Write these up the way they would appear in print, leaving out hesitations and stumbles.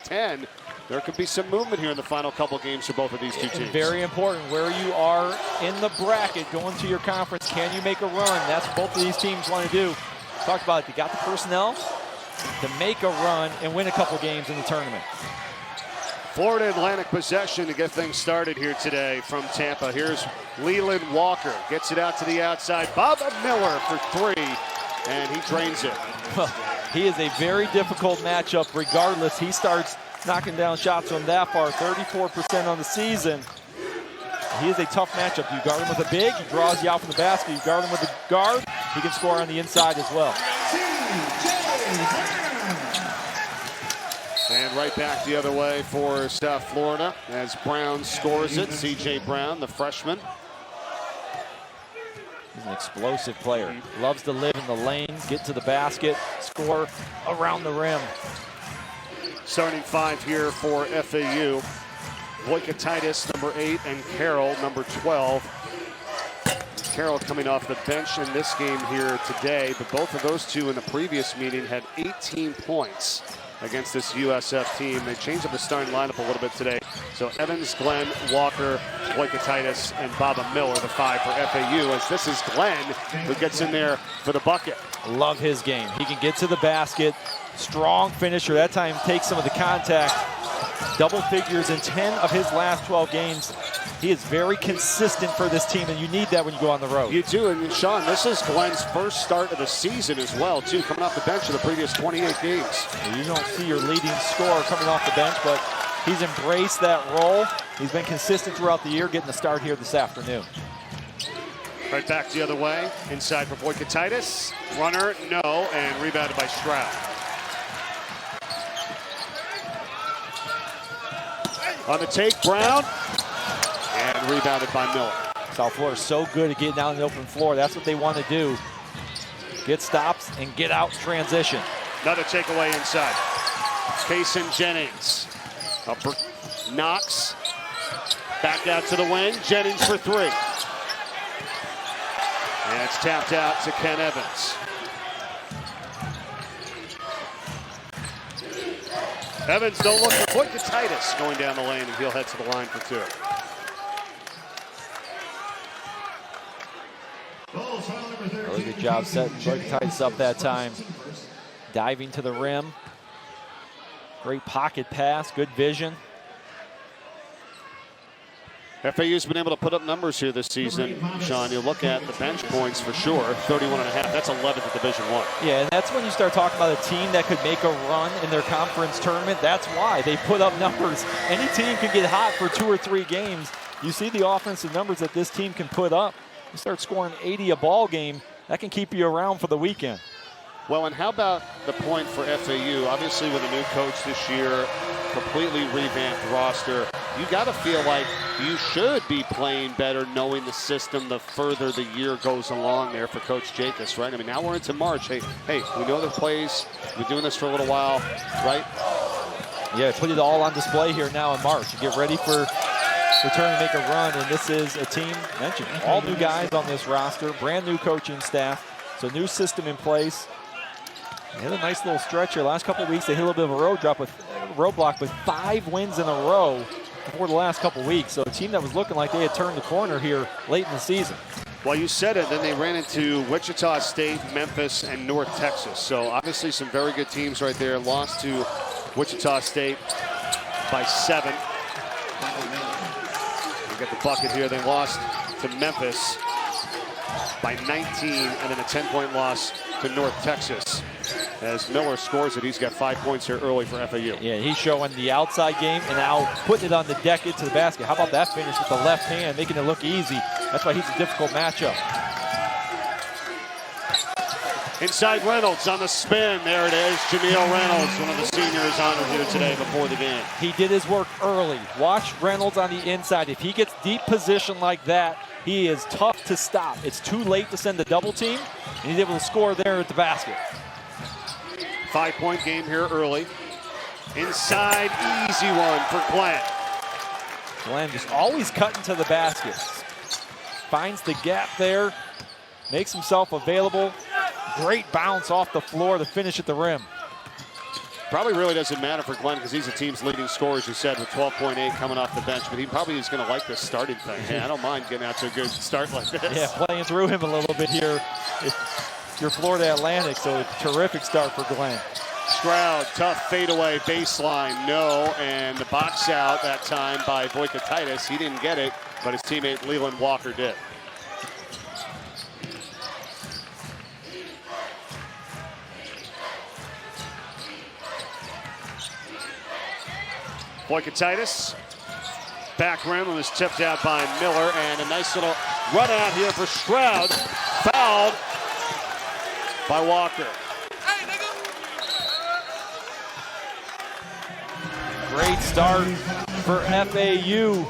10. There could be some movement here in the final couple games for both of these two teams. Very important where you are in the bracket going to your conference. Can you make a run? That's what both of these teams want to do. Talked about it. You got the personnel to make a run and win a couple games in the tournament. Florida Atlantic possession to get things started here today from Tampa. Here's Leland Walker. Gets it out to the outside. Bubba Miller for 3, and he drains it. Well, he is a very difficult matchup regardless. He starts knocking down shots from that far, 34% on the season. He is a tough matchup. You guard him with a big, he draws you out from the basket. You guard him with a guard, he can score on the inside as well. And right back the other way for South Florida as Brown scores it. C.J. Brown, the freshman. He's an explosive player. Loves to live in the lane, get to the basket, score around the rim. Starting 5 here for FAU. Voikatitis, number 8, and Carroll, number 12. Carroll coming off the bench in this game here today, but both of those two in the previous meeting had 18 points against this USF team. They changed up the starting lineup a little bit today. So Evans, Glenn, Walker, Voikatitis, and Baba Miller, the 5 for FAU, as this is Glenn who gets in there for the bucket. Love his game. He can get to the basket. Strong finisher. That time takes some of the contact. Double figures in 10 of his last 12 games. He is very consistent for this team, and you need that when you go on the road. You do, and Sean, this is Glenn's first start of the season as well, too, coming off the bench in the previous 28 games. You don't see your leading scorer coming off the bench, but he's embraced that role. He's been consistent throughout the year, getting the start here this afternoon. Right back the other way, inside for Voikatitis. Runner, no, and rebounded by Stroud. On the take, Brown, and rebounded by Miller. South Florida is so good at getting out on the open floor. That's what they want to do. Get stops and get out transition. Another takeaway inside. Payson Jennings. Upper Knox. Back out to the wing. Jennings for 3. And it's tapped out to Ken Evans. Evans don't look for Voikatitis going down the lane, and he'll head to the line for 2. Really good job setting Voikatitis up that time. Diving to the rim. Great pocket pass, good vision. FAU's been able to put up numbers here this season, Sean. You look at the bench points for sure, 31.5. That's 11th at Division I. Yeah, and that's when you start talking about a team that could make a run in their conference tournament. That's why they put up numbers. Any team can get hot for 2 or 3 games. You see the offensive numbers that this team can put up. You start scoring 80 a ball game, that can keep you around for the weekend. Well, and how about the point for FAU? Obviously, with a new coach this year, completely revamped roster, you got to feel like you should be playing better knowing the system the further the year goes along there for Coach Jacobs, right? I mean, now we're into March. Hey, we know the plays. We've been doing this for a little while, right? Yeah, put it all on display here now in March. You get ready for return to make a run, and this is a team, mentioned, all new guys on this roster, brand new coaching staff, so new system in place. They had a nice little stretch here. Last couple of weeks, they hit a little bit of a roadblock with 5 wins in a row before the last couple of weeks. So a team that was looking like they had turned the corner here late in the season. Well, you said it. Then they ran into Wichita State, Memphis, and North Texas. So obviously some very good teams right there. Lost to Wichita State by 7. We got the bucket here. They lost to Memphis by 19, and then a 10-point loss to North Texas. As Miller scores it, he's got 5 points here early for FAU. Yeah, he's showing the outside game and now putting it on the deck into the basket. How about that finish with the left hand, making it look easy? That's why he's a difficult matchup. Inside Reynolds on the spin. There it is. Jameel Reynolds, one of the seniors honored here today before the game. He did his work early. Watch Reynolds on the inside. If he gets deep position like that, he is tough to stop. It's too late to send the double team, and he's able to score there at the basket. 5-point game here early. Inside, easy one for Glenn. Glenn just always cutting to the basket. Finds the gap there, makes himself available. Great bounce off the floor to finish at the rim. Probably really doesn't matter for Glenn because he's the team's leading scorer, as you said, with 12.8 coming off the bench. But he probably is going to like this starting thing. Hey, I don't mind getting out to a good start like this. Yeah, playing through him a little bit here. If you're Florida Atlantic, so a terrific start for Glenn. Stroud, tough fadeaway baseline, no, and the box out that time by Voikatitis. He didn't get it, but his teammate Leland Walker did. Voikatitis, back rim, was tipped out by Miller, and a nice little run out here for Stroud, fouled by Walker. Great start for FAU,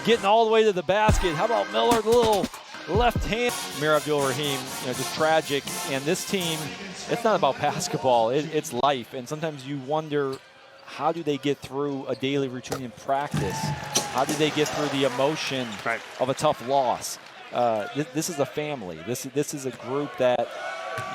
getting all the way to the basket. How about Miller, the little left hand? Mir Abdul-Rahim, just tragic. And this team, it's not about basketball, it's life. And sometimes you wonder, how do they get through a daily routine in practice? How do they get through the emotion of a tough loss? This is a family. This is a group that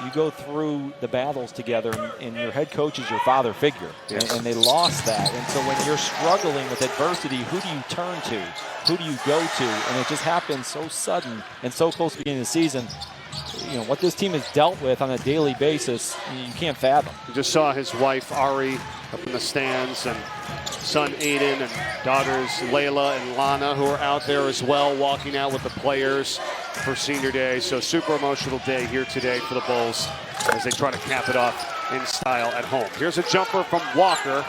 you go through the battles together, and your head coach is your father figure. Yes. And they lost that. And so when you're struggling with adversity, who do you turn to? Who do you go to? And it just happens so sudden and so close to the beginning of the season. What this team has dealt with on a daily basis, you can't fathom. You just saw his wife, Ari, up in the stands, and son, Aiden, and daughters, Layla and Lana, who are out there as well, walking out with the players for senior day. So super emotional day here today for the Bulls as they try to cap it off in style at home. Here's a jumper from Walker,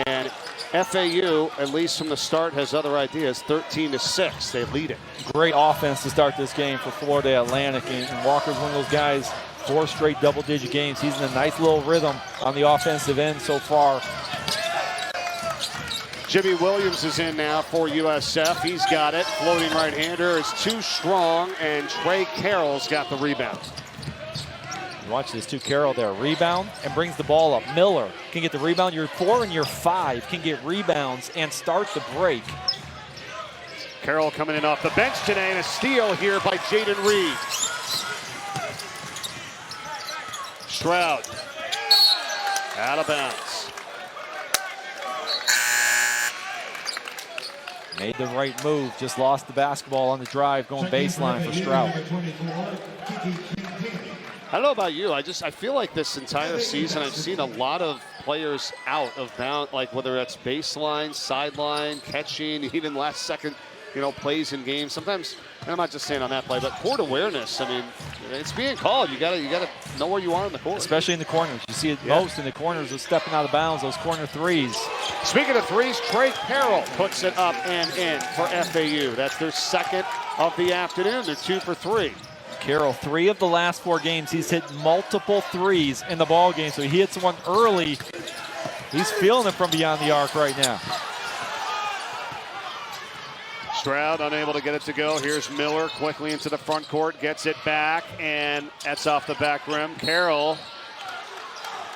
and FAU, at least from the start, has other ideas. 13-6, they lead it. Great offense to start this game for Florida Atlantic, and Walker's one of those guys, 4 straight double-digit games. He's in a nice little rhythm on the offensive end so far. Jimmy Williams is in now for USF. He's got it. Floating right-hander is too strong, and Trey Carroll's got the rebound. Watch this too, Carroll there. Rebound and brings the ball up. Miller can get the rebound. Your 4 and your 5 can get rebounds and start the break. Carroll coming in off the bench today, and a steal here by Jaden Reed. Stroud out of bounds. Made the right move, just lost the basketball on the drive, going baseline for Stroud. I don't know about you. I feel like this entire season I've seen a lot of players out of bounds, like whether that's baseline, sideline, catching, even last second, plays in games. Sometimes, and I'm not just saying on that play, but court awareness. I mean, it's being called. You gotta know where you are in the court. Especially in the corners. You see it most in the corners of stepping out of bounds, those corner threes. Speaking of threes, Trey Carroll puts it up and in for FAU. That's their second of the afternoon. They're 2 for 3. Carroll, 3 of the last 4 games, he's hit multiple threes in the ball game. So he hits one early. He's feeling it from beyond the arc right now. Stroud unable to get it to go. Here's Miller quickly into the front court, gets it back, and that's off the back rim. Carroll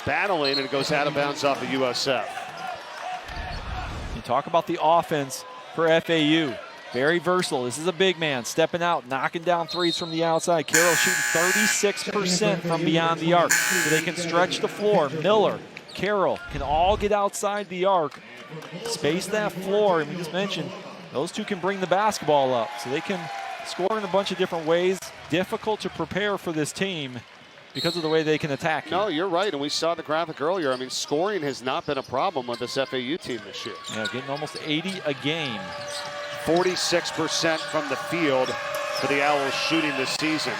battling, and it goes out of bounds off the USF. You talk about the offense for FAU. Very versatile. This is a big man stepping out, knocking down threes from the outside. Carroll shooting 36% from beyond the arc, so they can stretch the floor. Miller, Carroll can all get outside the arc, space that floor, and we just mentioned those two can bring the basketball up, so they can score in a bunch of different ways. Difficult to prepare for this team because of the way they can attack you. No, you're right, and we saw the graphic earlier. I mean, scoring has not been a problem with this FAU team this year. Yeah, getting almost 80 a game. 46% from the field for the Owls shooting this season.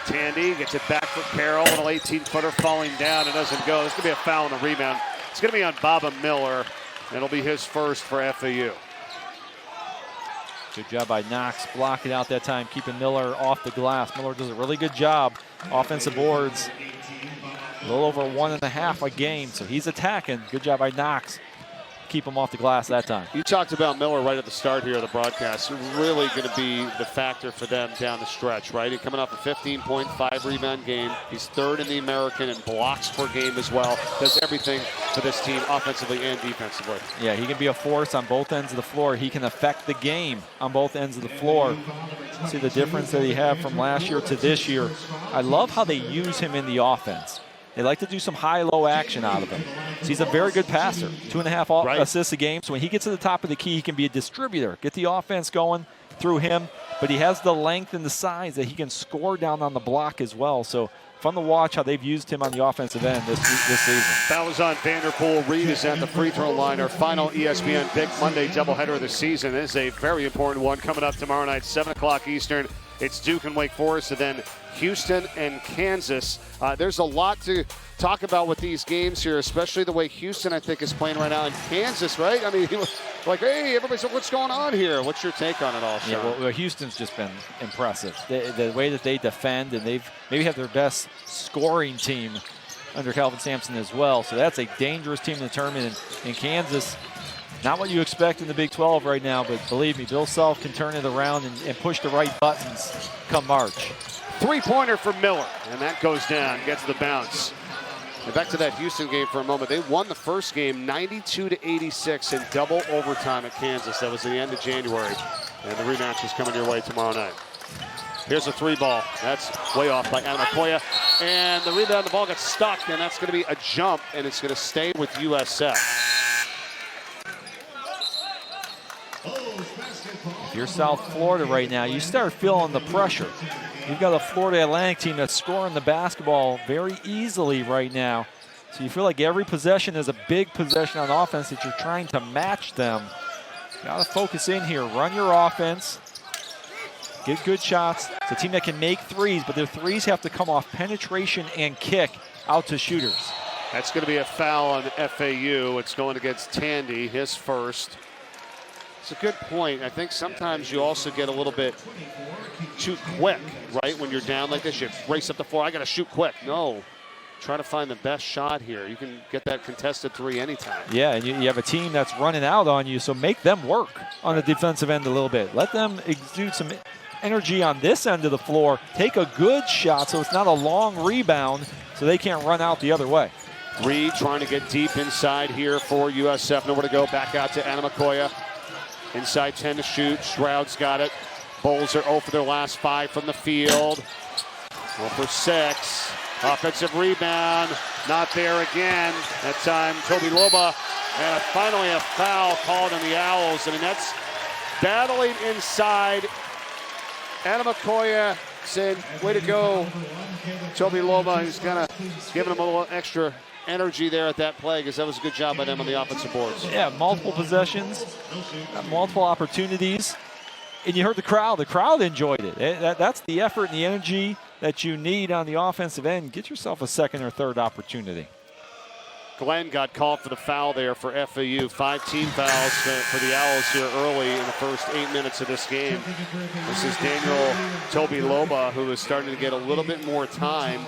Tandy gets it back for Carroll. A little 18-footer falling down. It doesn't go. There's going to be a foul on the rebound. It's going to be on Baba Miller. It'll be his first for FAU. Good job by Knox blocking out that time, keeping Miller off the glass. Miller does a really good job. Offensive boards, a little over 1.5 a game, so he's attacking. Good job by Knox. Keep him off the glass that time. You talked about Miller right at the start here of the broadcast. Really going to be the factor for them down the stretch, right? He's coming off a 15.5 rebound game. He's 3rd in the American in blocks per game as well. Does everything for this team offensively and defensively. Yeah, he can be a force on both ends of the floor. He can affect the game on both ends of the floor. See the difference that he had from last year to this year. I love how they use him in the offense. They like to do some high-low action out of him. So he's a very good passer, 2.5 assists a game. So when he gets to the top of the key, he can be a distributor, get the offense going through him. But he has the length and the size that he can score down on the block as well. So fun to watch how they've used him on the offensive end this season. That was on Vanderpool. Reed is at the free throw line. Our final ESPN Big Monday doubleheader of the season. This is a very important one coming up tomorrow night, 7 o'clock Eastern. It's Duke and Wake Forest, and then Houston and Kansas. There's a lot to talk about with these games here, especially the way Houston, I think, is playing right now. And Kansas, right? I mean, like, hey, everybody said, what's going on here? What's your take on it all, Sean? Yeah, well, Houston's just been impressive. The way that they defend, and they've maybe have their best scoring team under Calvin Sampson as well. So that's a dangerous team in the tournament. And Kansas, not what you expect in the Big 12 right now, but believe me, Bill Self can turn it around and push the right buttons come March. Three-pointer for Miller, and that goes down, gets the bounce. And back to that Houston game for a moment. They won the first game 92-86 in double overtime at Kansas. That was the end of January, and the rematch is coming your way tomorrow night. Here's a three ball. That's way off by Anamakoya. And the rebound, the ball gets stuck, and that's going to be a jump, and it's going to stay with USF. If you're South Florida right now, you start feeling the pressure. You've got a Florida Atlantic team that's scoring the basketball very easily right now. So you feel like every possession is a big possession on offense that you're trying to match them. Got to focus in here. Run your offense. Get good shots. It's a team that can make threes, but their threes have to come off penetration and kick out to shooters. That's going to be a foul on FAU. It's going against Tandy, his first. It's a good point. I think sometimes you also get a little bit too quick, right? When you're down like this, you race up the floor. I got to shoot quick. No. Try to find the best shot here. You can get that contested three anytime. Yeah, and you have a team that's running out on you, so make them work on the defensive end a little bit. Let them exude some energy on this end of the floor. Take a good shot so it's not a long rebound so they can't run out the other way. Reed trying to get deep inside here for USF. Nowhere to go. Back out to Anamakoya. Inside 10 to shoot. Stroud's got it. Bulls are 0 for their last 5 from the field. 0 for 6. Offensive rebound. Not there again. That time, Toby Loba. And finally a foul called on the Owls. I mean, that's battling inside. Anamakoya said, way to go, Toby Loba. He's kind of giving him a little extra energy there at that play because that was a good job by them on the offensive boards. Yeah, multiple possessions, multiple opportunities, and you heard the crowd. The crowd enjoyed it. That's the effort and the energy that you need on the offensive end. Get yourself a second or third opportunity. Glenn got called for the foul there for FAU. 5 team fouls for the Owls here early in the first 8 minutes of this game. This is Daniel Toby Loba, who is starting to get a little bit more time.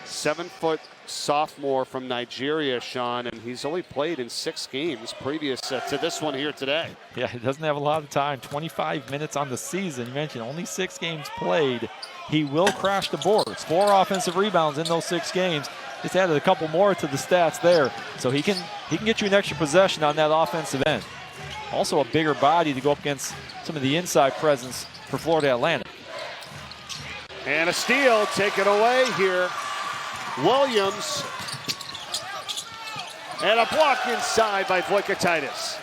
7-foot sophomore from Nigeria, Sean, and he's only played in 6 games previous to this one here today. Yeah, he doesn't have a lot of time. 25 minutes on the season. You mentioned only 6 games played. He will crash the boards. 4 offensive rebounds in those 6 games. Just added a couple more to the stats there. So he can get you an extra possession on that offensive end. Also a bigger body to go up against some of the inside presence for Florida Atlantic. And a steal taken away here. Williams. And a block inside by Voikatitis.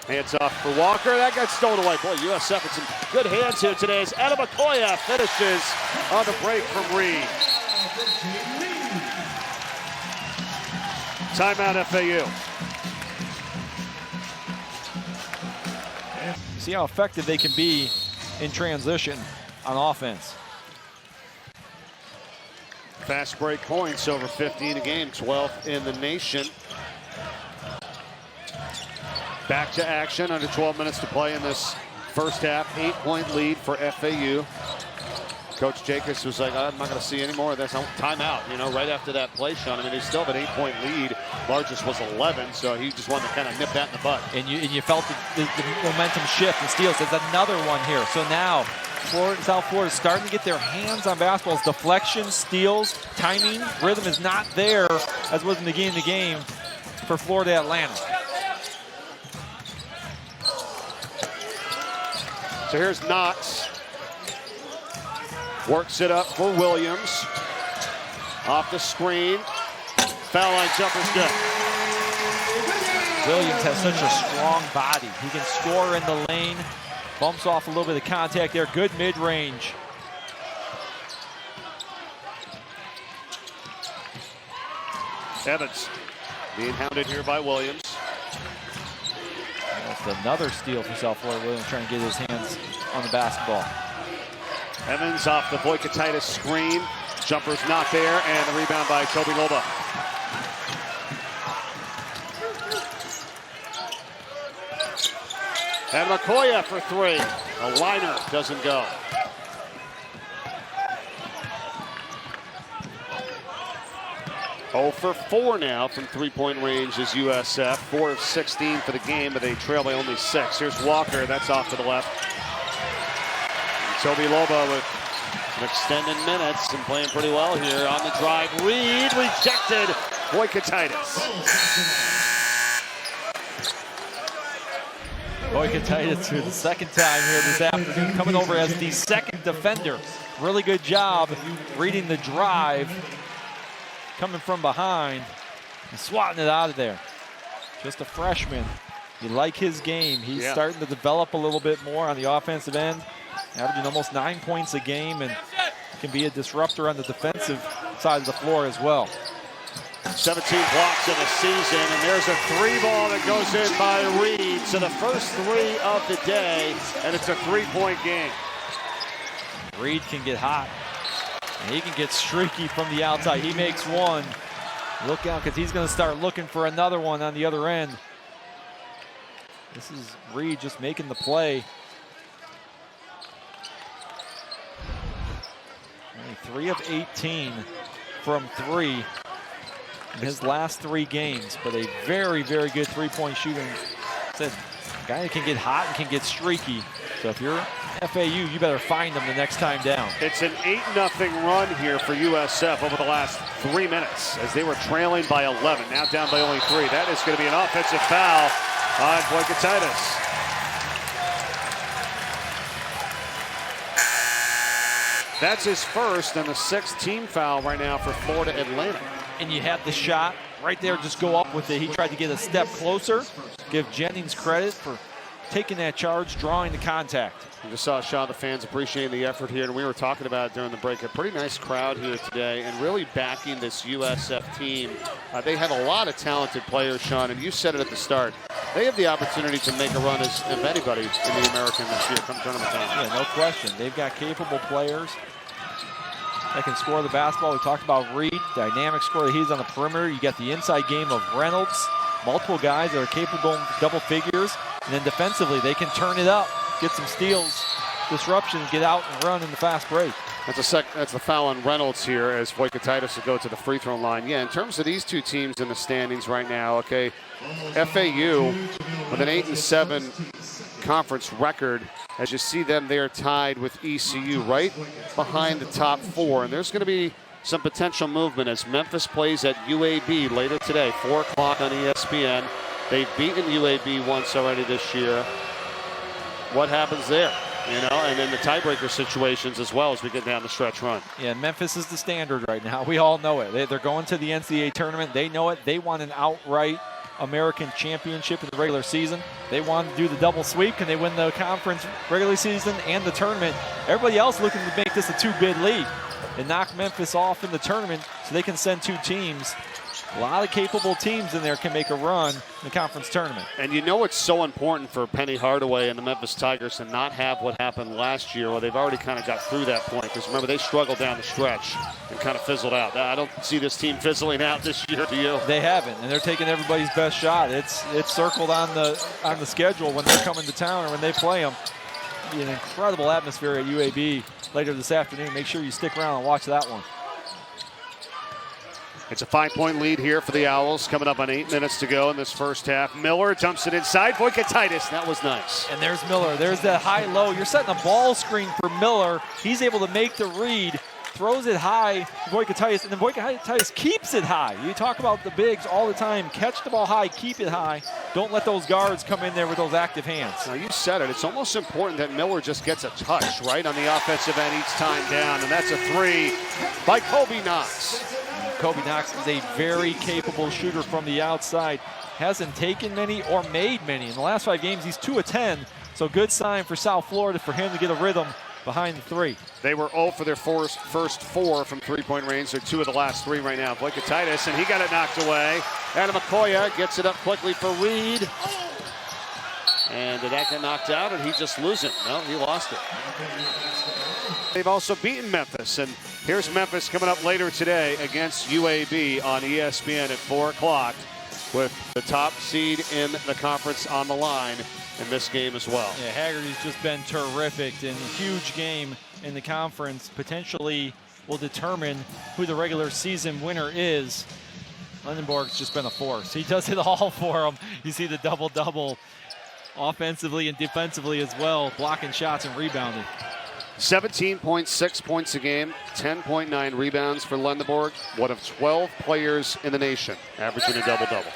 Hands off for Walker. That got stolen away. Boy, USF in some good hands here today as Anamakoya finishes on the break from Reed. Timeout FAU. See how effective they can be in transition on offense. Fast break points, over 15 a game, 12th in the nation. Back to action, under 12 minutes to play in this first half. 8-point lead for FAU. Coach Jacobs was like, I'm not going to see any more of this. Timeout, right after that play, Sean. I mean, they still have an 8-point lead. Largest was 11, so he just wanted to kind of nip that in the bud. And you felt the momentum shift, and steals. There's another one here. So now South Florida is starting to get their hands on basketballs. Deflection, steals, timing, rhythm is not there as was in the beginning of the game for Florida Atlantic. So here's Knox. Works it up for Williams. Off the screen. Foul line jumper's good. Williams has such a strong body. He can score in the lane. Bumps off a little bit of contact there. Good mid-range. Evans being hounded here by Williams. That's another steal for South Florida. Williams trying to get his hands on the basketball. Evans off the Voikatitis screen. Jumper's not there, and the rebound by Toby Loba. And McCoya for three. A liner doesn't go. Oh for 4 now from three-point range is USF. 4 of 16 for the game, but they trail by only 6. Here's Walker. That's off to the left. Toby Loba with some extended minutes and playing pretty well here on the drive. Reed rejected. Voikatitis. Voikatitis for the second time here this afternoon, coming over as the second defender. Really good job reading the drive, coming from behind and swatting it out of there. Just a freshman. You like his game. He's starting to develop a little bit more on the offensive end, averaging almost 9 points a game, and can be a disruptor on the defensive side of the floor as well. 17 blocks in the season, and there's a 3-ball that goes in by Reed. So the first 3 of the day, and it's a 3-point game. Reed can get hot, and he can get streaky from the outside. He makes one. Look out, because he's going to start looking for another one on the other end. This is Reed just making the play. Only 3 of 18 from 3 in his last 3 games, but a very, very good three-point shooting. Said a guy that can get hot and can get streaky. So if you're FAU, you better find them the next time down. It's an 8-0 run here for USF over the last 3 minutes as they were trailing by 11, now down by only 3. That is going to be an offensive foul on Voikatitis. That's his first and the 6th team foul right now for Florida Atlantic. And you had the shot right there, just go up with it. He tried to get a step closer. Give Jennings credit for taking that charge, drawing the contact. You just saw a shot of the fans appreciating the effort here, and we were talking about it during the break. A pretty nice crowd here today, and really backing this USF team. They have a lot of talented players, Sean, and you said it at the start. They have the opportunity to make a run as if anybody in the American this year come tournament time. Yeah, no question. They've got capable players that can score the basketball. We talked about Reed, dynamic scorer. He's on the perimeter. You got the inside game of Reynolds. Multiple guys that are capable of double figures. And then defensively, they can turn it up, get some steals, disruptions, get out and run in the fast break. That's the foul on Reynolds here as Voikatitis will go to the free throw line. Yeah, in terms of these two teams in the standings right now, okay, FAU with an 8-7 conference record. As you see them, they are tied with ECU right behind the top 4. And there's going to be some potential movement as Memphis plays at UAB later today, 4 o'clock on ESPN. They've beaten UAB once already this year. What happens there? And then the tiebreaker situations as well as we get down the stretch run. Yeah, Memphis is the standard right now. We all know it. They're going to the NCAA tournament. They know it. They want an outright American championship in the regular season. They want to do the double sweep. Can they win the conference regular season and the tournament? Everybody else looking to make this a 2-bid league and knock Memphis off in the tournament so they can send 2 teams. A lot of capable teams in there can make a run in the conference tournament. And you know it's so important for Penny Hardaway and the Memphis Tigers to not have what happened last year, where they've already kind of got through that point. Because remember, they struggled down the stretch and kind of fizzled out. I don't see this team fizzling out this year, do you? They haven't, and they're taking everybody's best shot. It's circled on the schedule when they're coming to town or when they play them. be an incredible atmosphere at UAB later this afternoon. Make sure you stick around and watch that one. It's a 5-point lead here for the Owls, coming up on 8 minutes to go in this first half. Miller dumps it inside. Voikatitis, that was nice. And there's Miller. There's that high-low. You're setting a ball screen for Miller. He's able to make the read, throws it high to Voikatitis, and then Voikatitis keeps it high. You talk about the bigs all the time. Catch the ball high, keep it high. Don't let those guards come in there with those active hands. Now, you said it. It's almost important that Miller just gets a touch, right, on the offensive end each time down, and that's a 3 by Kobe Knox. Kobe Knox is a very capable shooter from the outside. Hasn't taken many or made many. In the last 5 games, he's 2 of 10. So good sign for South Florida for him to get a rhythm behind the 3. They were 0 for their first 4 from three-point range. They're 2 of the last 3 right now. Voikatitis, and he got it knocked away. Adam Akoya gets it up quickly for Reed. And did that get knocked out, or did he just lose it? No, he lost it. They've also beaten Memphis, and here's Memphis coming up later today against UAB on ESPN at 4 o'clock with the top seed in the conference on the line in this game as well. Yeah, Haggerty's just been terrific in a huge game in the conference. Potentially will determine who the regular season winner is. Lindenborg's just been a force. He does it all for them. You see the double-double offensively and defensively as well, blocking shots and rebounding. 17.6 points a game, 10.9 rebounds for Lundenborg, one of 12 players in the nation averaging a double-double.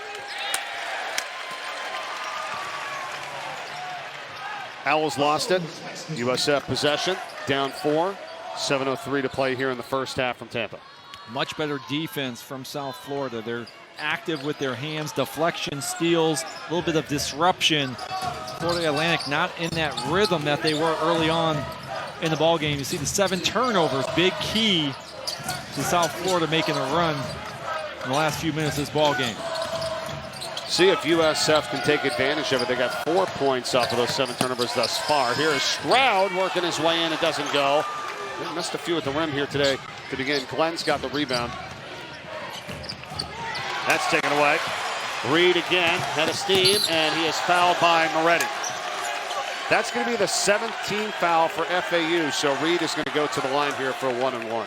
Owls lost it. USF possession, down 4. 7:03 to play here in the first half from Tampa. Much better defense from South Florida. They're active with their hands, deflection, steals, a little bit of disruption. Florida Atlantic not in that rhythm that they were early on in the ball game. You see the 7 turnovers, big key to South Florida making a run in the last few minutes of this ball game. See if USF can take advantage of it. They got 4 points off of those 7 turnovers thus far. Here is Stroud working his way in. It doesn't go. They missed a few at the rim here today to begin. Glenn's got the rebound. That's taken away. Reed again, head of steam, and he is fouled by Moretti. That's going to be the 17th foul for FAU, so Reed is going to go to the line here for a 1-and-1.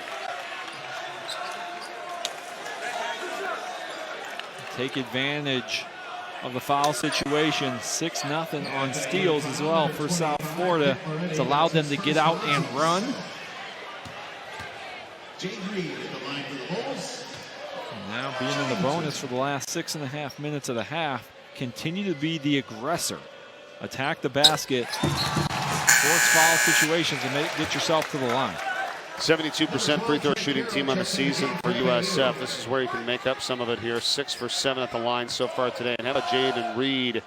Take advantage of the foul situation. 6-0 on steals as well for South Florida. It's allowed them to get out and run. And now being in the bonus for the last 6.5 minutes of the half, continue to be the aggressor. Attack the basket, force foul situations, and get yourself to the line. 72% free throw shooting team on the season for USF. This is where you can make up some of it here. 6 for 7 at the line so far today. And how about Jaden Reed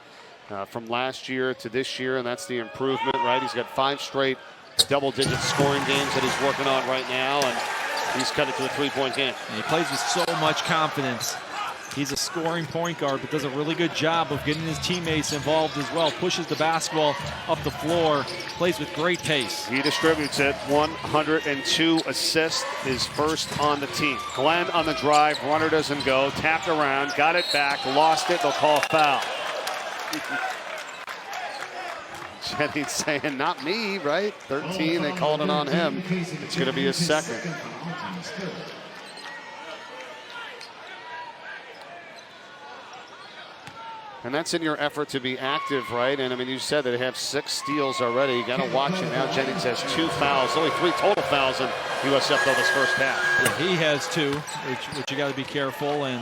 from last year to this year? And that's the improvement, right? He's got 5 straight double-digit scoring games that he's working on right now. And he's cut it to a 3-point game. And he plays with so much confidence. He's a scoring point guard, but does a really good job of getting his teammates involved as well. Pushes the basketball up the floor, plays with great pace. He distributes it. 102 assists, his first on the team. Glenn on the drive, runner doesn't go, tapped around, got it back, lost it, they'll call a foul. Jennings saying, not me, right? 13, they called it on him. It's going to be his second. And that's in your effort to be active, right? And I mean, you said that they have 6 steals already. You got to watch it now. Jennings has 2 fouls, only 3 total fouls in USF though this first half. Yeah, he has 2, which you got to be careful. And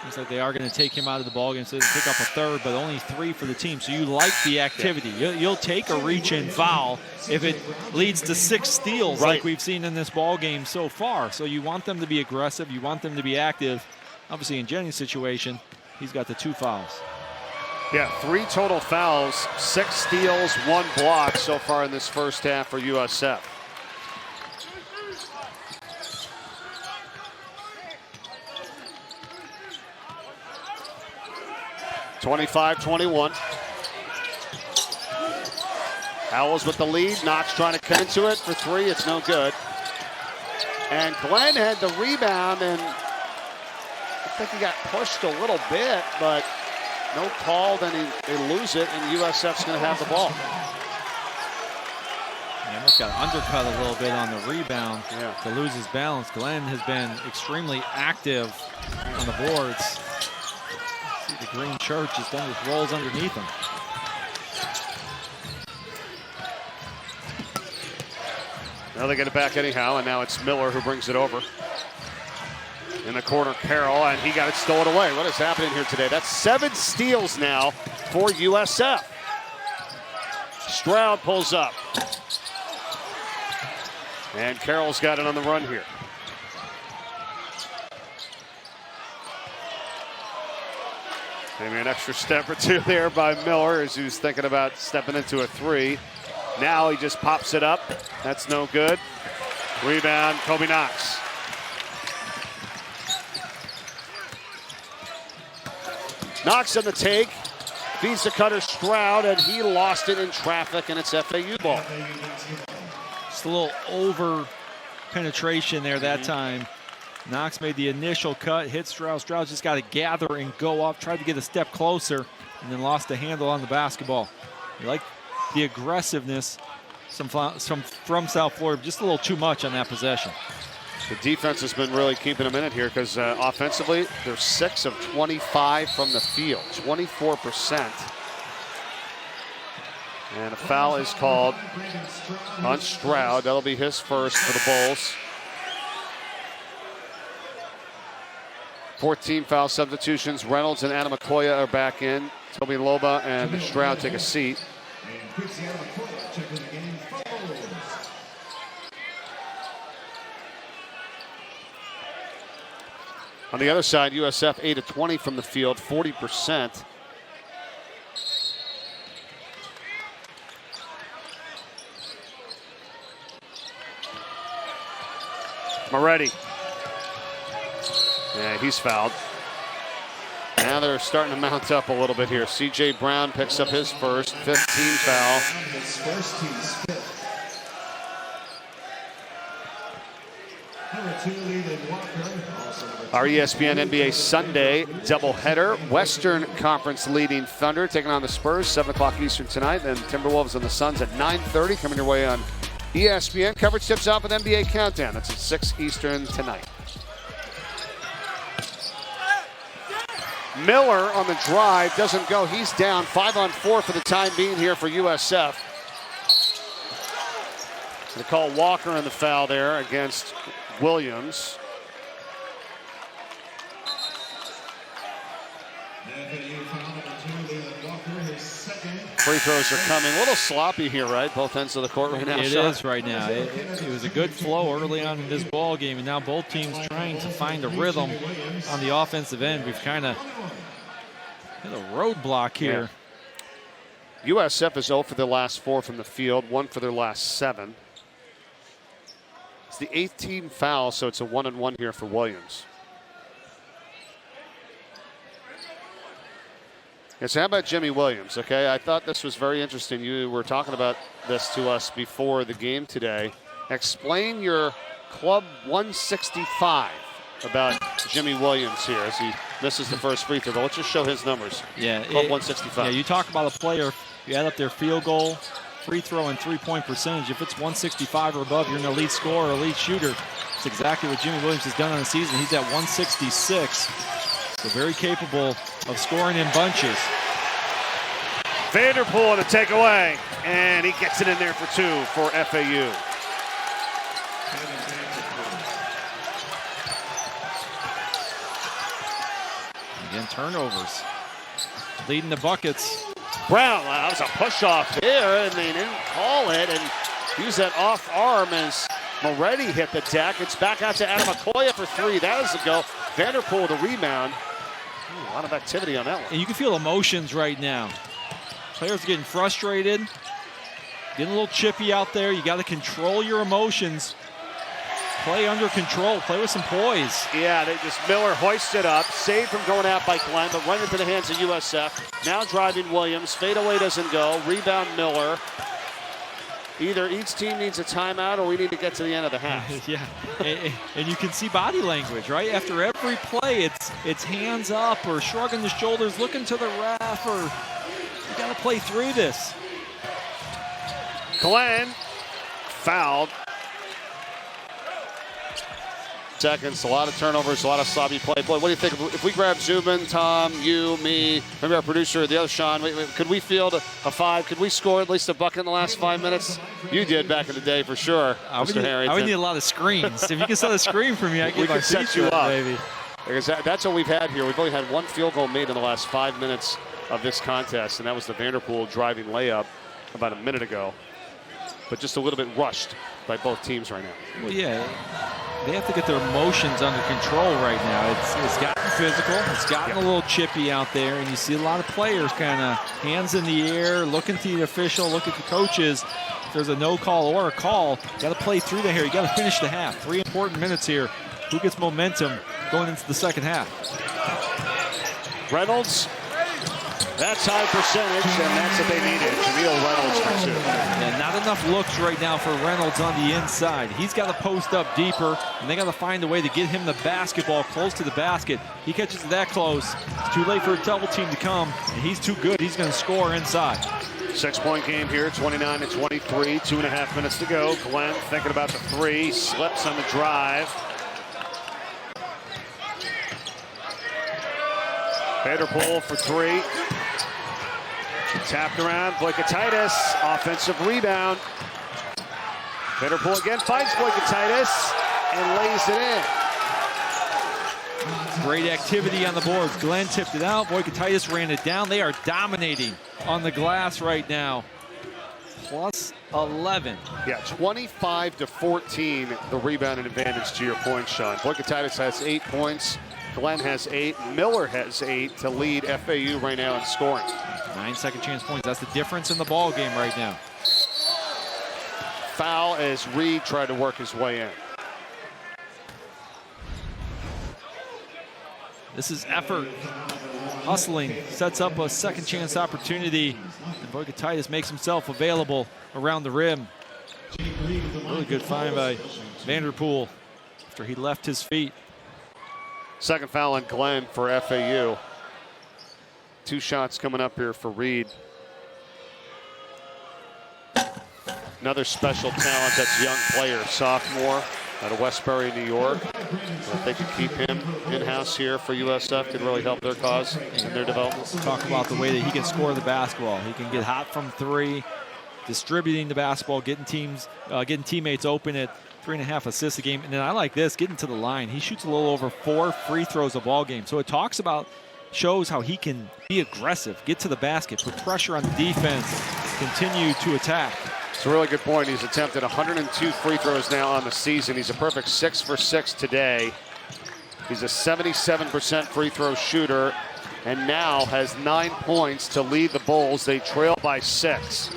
looks like they are going to take him out of the ballgame, so they pick up a 3rd, but only 3 for the team. So you like the activity. You'll take a reach-in foul if it leads to 6 steals, right, like we've seen in this ball game so far. So you want them to be aggressive. You want them to be active. Obviously, in Jennings' situation, he's got the 2 fouls. Yeah, 3 total fouls, 6 steals, 1 block so far in this first half for USF. (25-21). Owls with the lead. Knox trying to come into it for 3. It's no good. And Glenn had the rebound, and I think he got pushed a little bit, but no call, then they lose it, and USF's going to have the ball. almost got undercut a little bit on the rebound to lose his balance. Glenn has been extremely active on the boards. See the green shirt just rolls underneath him. Now they get it back anyhow, and now it's Miller who brings it over. In the corner, Carroll, and he got it stolen away. What is happening here today? That's 7 steals now for USF. Stroud pulls up. And Carroll's got it on the run here. Maybe an extra step or two there by Miller as he was thinking about stepping into a 3. Now he just pops it up. That's no good. Rebound, Kobe Knox. Knox on the take. Feeds to Cutter Stroud, and he lost it in traffic, and it's FAU ball. Just a little over penetration there that time. Knox made the initial cut, hit Stroud. Stroud just got to gather and go up, tried to get a step closer, and then lost the handle on the basketball. You like the aggressiveness from South Florida, just a little too much on that possession. The defense has been really keeping them in it here because offensively, they're 6 of 25 from the field, 24%. And a foul is called on Stroud. That'll be his first for the Bulls. 14 foul substitutions. Reynolds and Adamakoya are back in. Toby Loba and Stroud take a seat. On the other side, USF 8 of 20 from the field, 40%. Moretti. Yeah, he's fouled. Now they're starting to mount up a little bit here. C.J. Brown picks up his first, 15 foul. His first, team's fifth. Number 2, Leland Walker. Our ESPN NBA Sunday doubleheader. Western Conference leading Thunder taking on the Spurs, 7 o'clock Eastern tonight. Then Timberwolves and the Suns at 9:30 coming your way on ESPN. Coverage tips off with NBA Countdown. That's at 6 Eastern tonight. Miller on the drive doesn't go. He's down 5-on-4 for the time being here for USF. They call Walker in the foul there against Williams. Free throws are coming. A little sloppy here, right? Both ends of the court right now. It is right now. It was a good flow early on in this ball game, and now both teams trying to find a rhythm on the offensive end. We've kind of hit a roadblock here. Yeah. USF is 0 for their last 4 from the field, 1 for their last 7. It's the 18th foul, so it's a 1-and-1 here for Williams. Yeah, so how about Jimmy Williams, okay? I thought this was very interesting. You were talking about this to us before the game today. Explain your Club 165 about Jimmy Williams here as he misses the first free throw. But let's just show his numbers. Yeah, Club 165. Yeah, you talk about a player, you add up their field goal, free throw, and three-point percentage. If it's 165 or above, you're an elite scorer, elite shooter. That's exactly what Jimmy Williams has done on the season. He's at 166. So very capable of scoring in bunches. Vanderpool on the takeaway, and he gets it in there for 2 for FAU. Again, turnovers. Leading the buckets. Brown, that was a push-off there, and they didn't call it, and use that off arm as Moretti hit the deck. It's back out to Adamakoya for 3. That is a go. Vanderpool the rebound. Ooh, a lot of activity on that one. And you can feel emotions right now. Players are getting frustrated, getting a little chippy out there. You got to control your emotions. Play under control. Play with some poise. Yeah, they just Miller hoisted up, saved from going out by Glenn, but run into the hands of USF. Now driving Williams. Fadeaway doesn't go. Rebound Miller. Either each team needs a timeout or we need to get to the end of the half. Yeah, and you can see body language, right? After every play, it's hands up or shrugging the shoulders, looking to the ref, or you got to play through this. Glenn fouled. Seconds, a lot of turnovers, a lot of sloppy play. Boy, what do you think? If we grab Zubin, Tom, you, me, maybe our producer, the other Sean, could we field a 5? Could we score at least a bucket in the last 5 minutes? You did back in the day for sure, Mr. Harrington. I would need a lot of screens. If you can set a screen for me, I can set you up, baby. Because that's what we've had here. We've only had 1 field goal made in the last 5 minutes of this contest, and that was the Vanderpool driving layup about a minute ago. But just a little bit rushed by both teams right now. Well, yeah. They have to get their emotions under control right now. It's gotten physical. It's gotten a little chippy out there, and you see a lot of players kind of hands in the air, looking to the official, look at the coaches. If there's a no call or a call, you got to play through there here. You got to finish the half. 3 important minutes here. Who gets momentum going into the second half? Reynolds. That's high percentage, and that's what they needed. Jameel Reynolds for 2. Yeah, not enough looks right now for Reynolds on the inside. He's got to post up deeper, and they got to find a way to get him the basketball close to the basket. He catches it that close. It's too late for a double team to come, and he's too good. He's going to score inside. 6-point game here, 29-23, 2.5 minutes to go. Glenn thinking about the 3, slips on the drive. Vanderpool for 3. Tapped around, Boykatitis, offensive rebound. Vanderpool again finds Boykatitis and lays it in. Great activity on the boards. Glenn tipped it out, Boykatitis ran it down. They are dominating on the glass right now. Plus 11. Yeah, 25-14, the rebound and advantage to your point, Sean. Boykatitis has 8 points. Glenn has 8. Miller has 8 to lead FAU right now in scoring. 9 second chance points. That's the difference in the ball game right now. Foul as Reed tried to work his way in. This is effort. Hustling. Sets up a second chance opportunity. And Boykatitis makes himself available around the rim. Really good find by Vanderpool after he left his feet. Second foul on Glenn for FAU. 2 shots coming up here for Reed. Another special talent, that's a young player, sophomore out of Westbury, New York. If they could keep him in-house here for USF, could really help their cause and their development. Talk about the way that he can score the basketball. He can get hot from 3, distributing the basketball, getting teammates open at 3.5 assists a game. And then I like this, getting to the line. He shoots a little over 4 free throws a ball game. So it shows how he can be aggressive, get to the basket, put pressure on the defense, continue to attack. It's a really good point. He's attempted 102 free throws now on the season. He's a perfect 6 for 6 today. He's a 77% free throw shooter and now has 9 points to lead the Bulls. They trail by 6.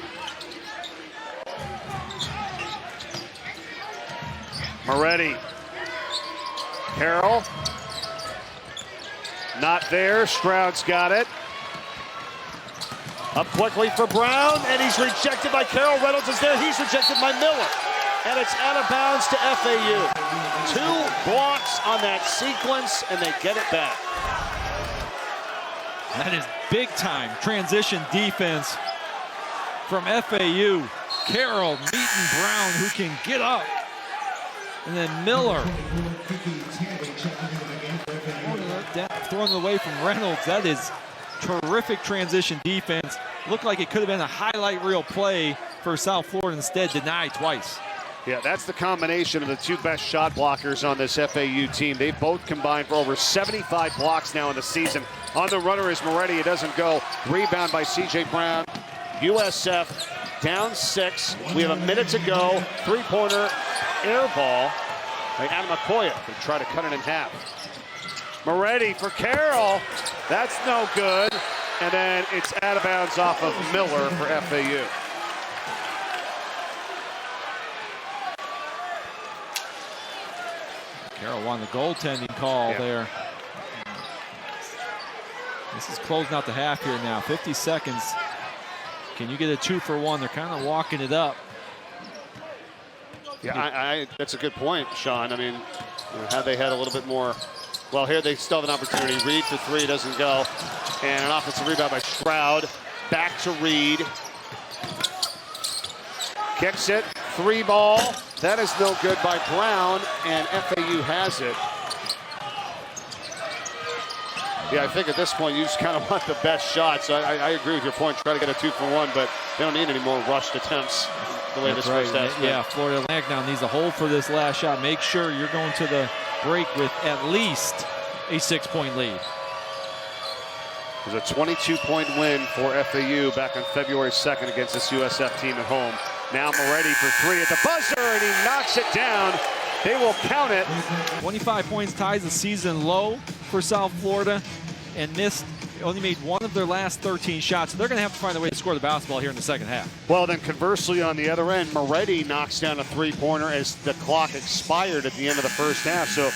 Moretti. Carroll. Not there. Stroud's got it. Up quickly for Brown, and he's rejected by Carroll. Reynolds is there. He's rejected by Miller. And it's out of bounds to FAU. 2 blocks on that sequence, and they get it back. That is big time transition defense from FAU. Carroll meeting Brown, who can get up. And then Miller throwing it away from Reynolds. That is terrific transition defense. Looked like it could have been a highlight reel play for South Florida. Instead, denied twice. Yeah, that's the combination of the 2 best shot blockers on this FAU team. They both combined for over 75 blocks now in the season. On the runner is Moretti. It doesn't go. Rebound by C.J. Brown. USF down 6. We have a minute to go. 3-pointer air ball by Adam Okoye to try to cut it in half. Moretti for Carroll. That's no good. And then it's out of bounds off of Miller for FAU. Carroll won the goaltending call there. This is closing out the half here now. 50 seconds. Can you get a 2-for-1? They're kind of walking it up. Yeah, that's a good point, Sean. I mean, had they had a little bit more. Well, here they still have an opportunity. Reed for 3 doesn't go. And an offensive rebound by Stroud. Back to Reed. Kicks it. three ball. That is no good by Brown, and FAU has it. Yeah, I think at this point you just kind of want the best shot. So I agree with your point. Try to get a 2-for-1, but they don't need any more rushed attempts the way this first half's been. Yeah, Florida Atlantic now needs a hold for this last shot. Make sure you're going to the break with at least a 6-point lead. It was a 22-point win for FAU back on February 2nd against this USF team at home. Now Moretti for three at the buzzer, and he knocks it down. They will count it. 25 points ties the season low for South Florida, and only made one of their last 13 shots. So they're going to have to find a way to score the basketball here in the second half. Well, then conversely on the other end, Moretti knocks down a three-pointer as the clock expired at the end of the first half. So,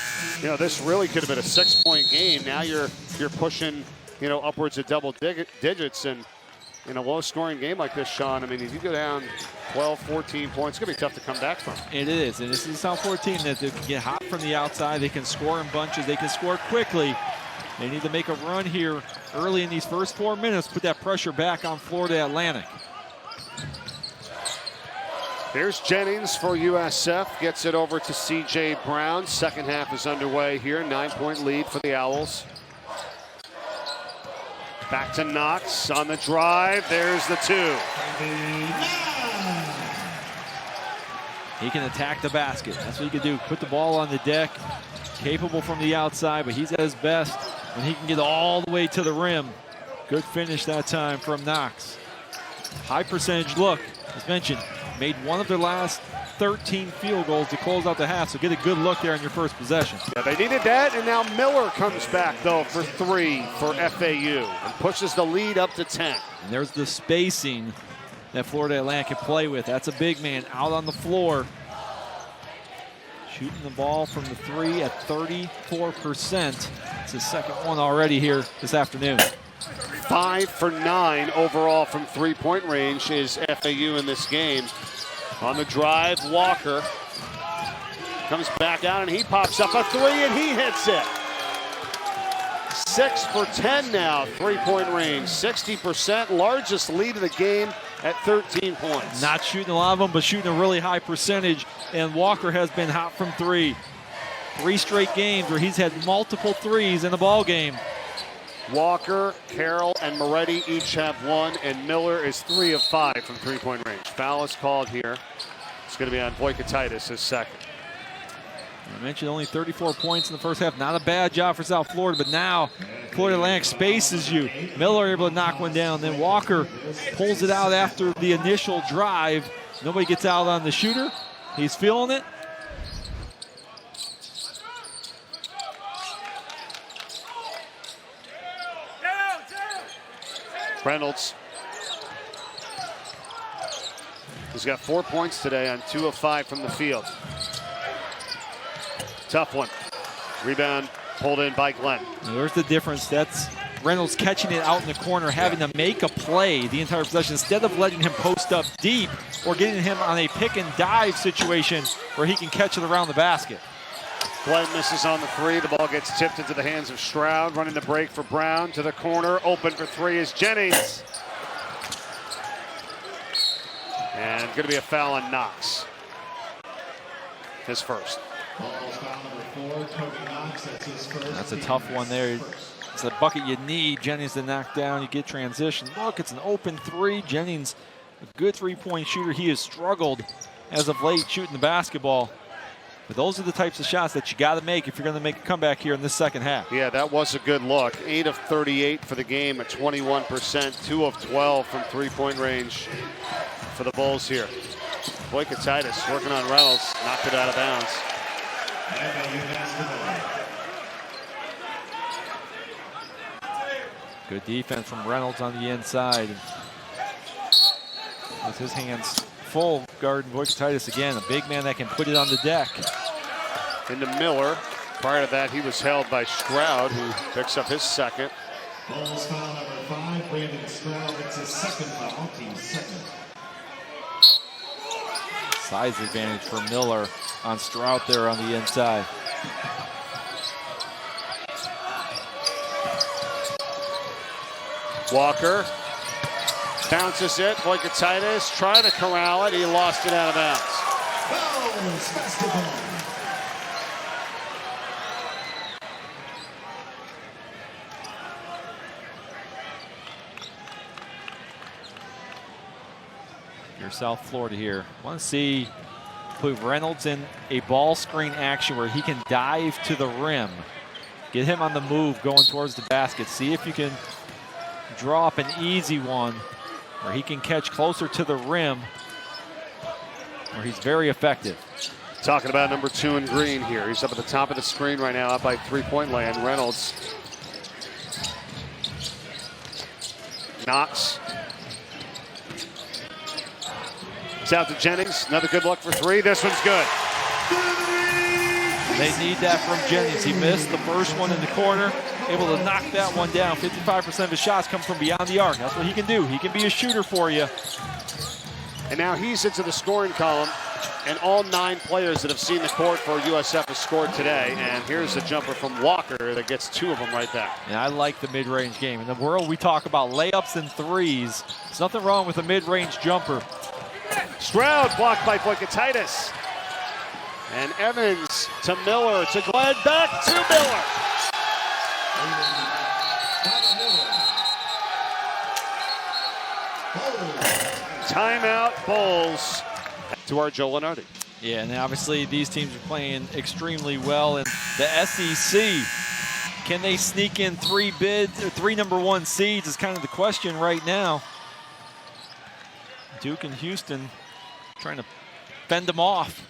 this really could have been a 6-point game. Now you're pushing, upwards of double digits, and in a low-scoring game like this, Sean, I mean, if you go down 12, 14 points, it's going to be tough to come back from. It is, and this is a South Florida team that they can get hot from the outside. They can score in bunches. They can score quickly. They need to make a run here early in these first 4 minutes, put that pressure back on Florida Atlantic. Here's Jennings for USF, gets it over to C.J. Brown. Second half is underway here, 9-point lead for the Owls. Back to Knox on the drive. There's the two. He can attack the basket. That's what he can do. Put the ball on the deck. Capable from the outside, but he's at his best when he can get all the way to the rim. Good finish that time from Knox. High percentage look, as mentioned, made one of their last 13 field goals to close out the half, so get a good look there on your first possession. Yeah, they needed that, and now Miller comes back, though, for three for FAU and pushes the lead up to 10. And there's the spacing that Florida Atlantic can play with. That's a big man out on the floor. Shooting the ball from the three at 34%. It's his second one already here this afternoon. 5 for 9 overall from three-point range is FAU in this game. On the drive, Walker comes back out, and he pops up a three, and he hits it. 6 for 10 now, three-point range, 60%, largest lead of the game at 13 points. Not shooting a lot of them, but shooting a really high percentage, and Walker has been hot from three. 3 straight games where he's had multiple threes in the ball game. Walker, Carroll, and Moretti each have one, and Miller is 3 of 5 from three-point range. Foul is called here. It's going to be on Voikatitis, his second. I mentioned only 34 points in the first half. Not a bad job for South Florida, but now Florida Atlantic spaces you. Miller able to knock one down. Then Walker pulls it out after the initial drive. Nobody gets out on the shooter. He's feeling it. Reynolds. He's got 4 points today on 2 of 5 from the field. Tough one. Rebound pulled in by Glenn. Now there's the difference. That's Reynolds catching it out in the corner, having to make a play the entire possession instead of letting him post up deep or getting him on a pick and dive situation where he can catch it around the basket. Glenn misses on the three. The ball gets tipped into the hands of Stroud. Running the break for Brown to the corner. Open for three is Jennings. And going to be a foul on Knox. His first. That's a tough one there. It's a bucket you need Jennings to knock down. You get transition. Look, it's an open three. Jennings, a good three-point shooter. He has struggled as of late shooting the basketball. But those are the types of shots that you got to make if you're going to make a comeback here in this second half. Yeah, that was a good look. 8 of 38 for the game at 21%. 2 of 12 from three-point range for the Bulls here. Voikatitis working on Reynolds. Knocked it out of bounds. Good defense from Reynolds on the inside. With his hands full, guarding Voikatitis again. A big man that can put it on the deck. Into Miller. Prior to that, he was held by Stroud, who picks up his second. Bulls foul number 5, Brandon Stroud. It's his second foul, team second. Size advantage for Miller on Stroud there on the inside. Walker bounces it. Voikatitis trying to corral it. He lost it out of bounds. Girls basketball. You're South Florida here. Want to see put Reynolds in a ball screen action where he can dive to the rim. Get him on the move going towards the basket. See if you can draw up an easy one where he can catch closer to the rim, where he's very effective. Talking about number 2 in green here. He's up at the top of the screen right now, up by three-point land. Reynolds knocks. It's out to Jennings. Another good look for 3. This one's good. They need that from Jennings. He missed the first one in the corner, able to knock that one down. 55% of his shots come from beyond the arc. That's what he can do. He can be a shooter for you. And now he's into the scoring column, and all 9 players that have seen the court for USF have scored today. And here's a jumper from Walker that gets 2 of them right back. And I like the mid-range game. In the world we talk about layups and threes, there's nothing wrong with a mid-range jumper. Stroud blocked by Boykatitis. And Evans to Miller, to Glenn, back to Miller. Timeout, Bulls. To our Joe Lenardi. Yeah, and obviously these teams are playing extremely well. And the SEC, can they sneak in 3 number 1 seeds is kind of the question right now. Duke and Houston trying to fend them off.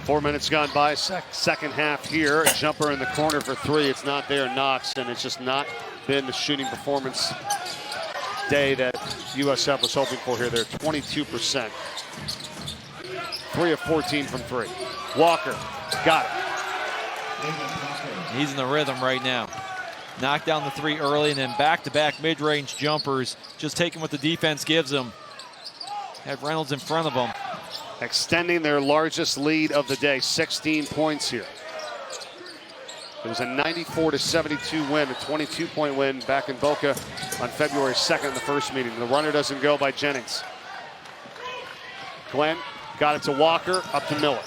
Four minutes gone by, second half here. A jumper in the corner for 3. It's not there, Knox, and it's just not been the shooting performance day that USF was hoping for here. They're 22%. 3 of 14 from 3. Walker, got it. He's in the rhythm right now. Knocked down the 3 early, and then back-to-back mid-range jumpers, just taking what the defense gives him. Had Reynolds in front of him. Extending their largest lead of the day, 16 points here. It was a 94-72 win, a 22-point win back in Boca on February 2nd in the first meeting. The runner doesn't go by Jennings. Glenn got it to Walker, up to Miller.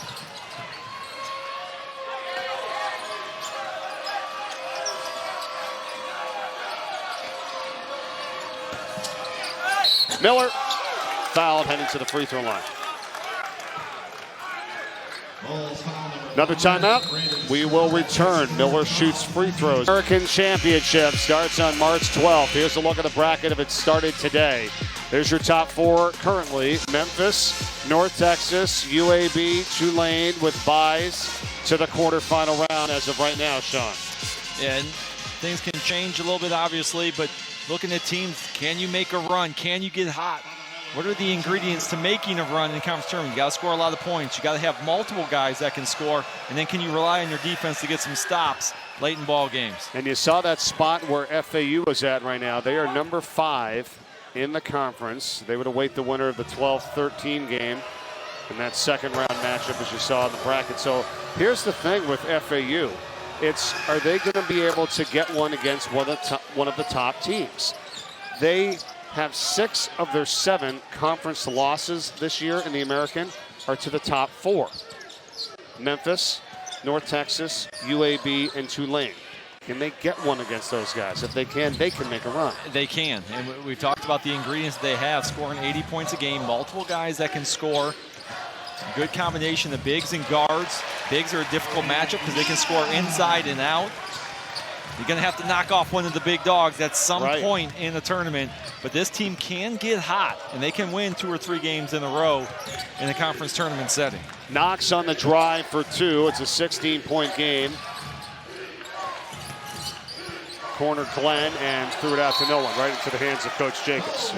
Miller fouled, heading to the free throw line. Another timeout. We will return. Miller shoots free throws. American Championship starts on March 12th. Here's a look at the bracket if it started today. There's your top 4 currently. Memphis, North Texas, UAB, Tulane with byes to the quarterfinal round as of right now, Sean. Yeah, and things can change a little bit, obviously, but looking at teams, can you make a run? Can you get hot? What are the ingredients to making a run in the conference tournament? You got to score a lot of points. You got to have multiple guys that can score, and then can you rely on your defense to get some stops late in ball games? And you saw that spot where FAU was at right now. They are number 5 in the conference. They would await the winner of the 12-13 game in that second round matchup, as you saw in the bracket. So here's the thing with FAU. It's, are they going to be able to get one against one of the top teams? They have 6 of their 7 conference losses this year in the American are to the top 4. Memphis, North Texas, UAB, and Tulane. Can they get one against those guys? If they can make a run. They can, and we've talked about the ingredients they have, scoring 80 points a game, multiple guys that can score. Good combination of bigs and guards. Bigs are a difficult matchup because they can score inside and out. You're going to have to knock off one of the big dogs at some point in the tournament. But this team can get hot, and they can win 2 or 3 games in a row in a conference tournament setting. Knox on the drive for 2. It's a 16-point game. Corner Glenn and threw it out to no one, right into the hands of Coach Jacobs.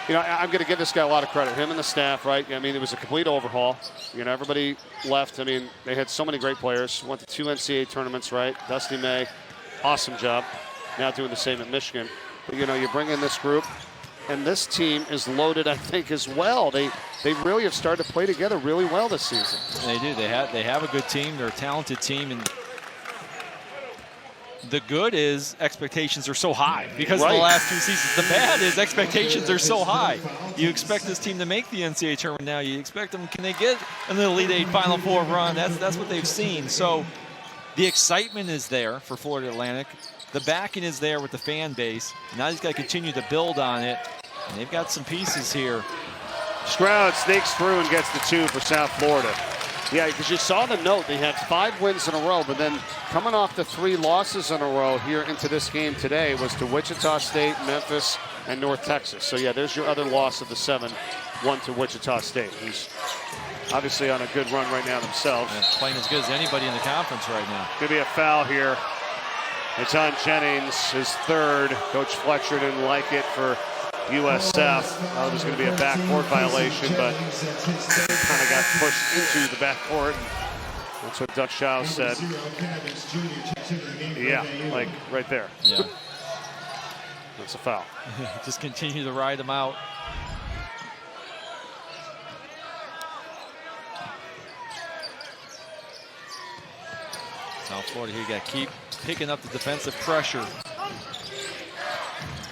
You know, I'm going to give this guy a lot of credit. Him and the staff, right? I mean, it was a complete overhaul. You know, everybody left. I mean, they had so many great players. Went to 2 NCAA tournaments, right? Dusty May, awesome job. Now doing the same at Michigan. But, you know, you bring in this group, and this team is loaded, I think, as well. They really have started to play together really well this season. They do. They have a good team. They're a talented team, and The good is expectations are so high because of the last 2 seasons. The bad is expectations are so high. You expect this team to make the NCAA tournament now. You expect them, can they get an Elite Eight Final Four run? That's what they've seen. So the excitement is there for Florida Atlantic. The backing is there with the fan base. Now he's got to continue to build on it. And they've got some pieces here. Stroud sneaks through and gets the 2 for South Florida. Yeah, because you saw the note. They had 5 wins in a row, but then coming off the 3 losses in a row here into this game today was to Wichita State, Memphis, and North Texas. So, yeah, there's your other loss of the 7, 1 to Wichita State, who's obviously on a good run right now themselves. And playing as good as anybody in the conference right now. Going to be a foul here. It's on Jennings, his 3rd. Coach Fletcher didn't like it for USF. There's going to be a backcourt violation, but kind of got pushed into the backcourt. That's what Dutch Shaw said. Yeah, like right there. Yeah. That's a foul. Just continue to ride them out. South Florida here, you got to keep picking up the defensive pressure.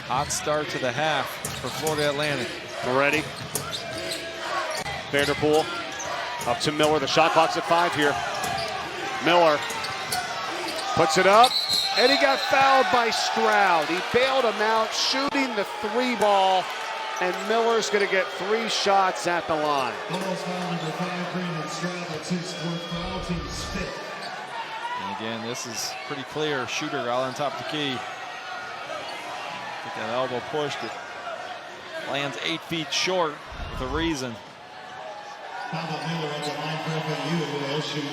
Hot start to the half for Florida Atlantic. Moretti. Vanderpool up to Miller. The shot clock's at 5 here. Miller puts it up, and he got fouled by Stroud. He bailed him out, shooting the 3 ball, and Miller's going to get 3 shots at the line. Almost foul number 5, Brandon Stroud. That's his 4th foul, team's 5th. And again, this is pretty clear. Shooter out on top of the key. That elbow pushed it. Lands 8 feet short with a reason. Miller at the line for FAU. He'll shoot 3.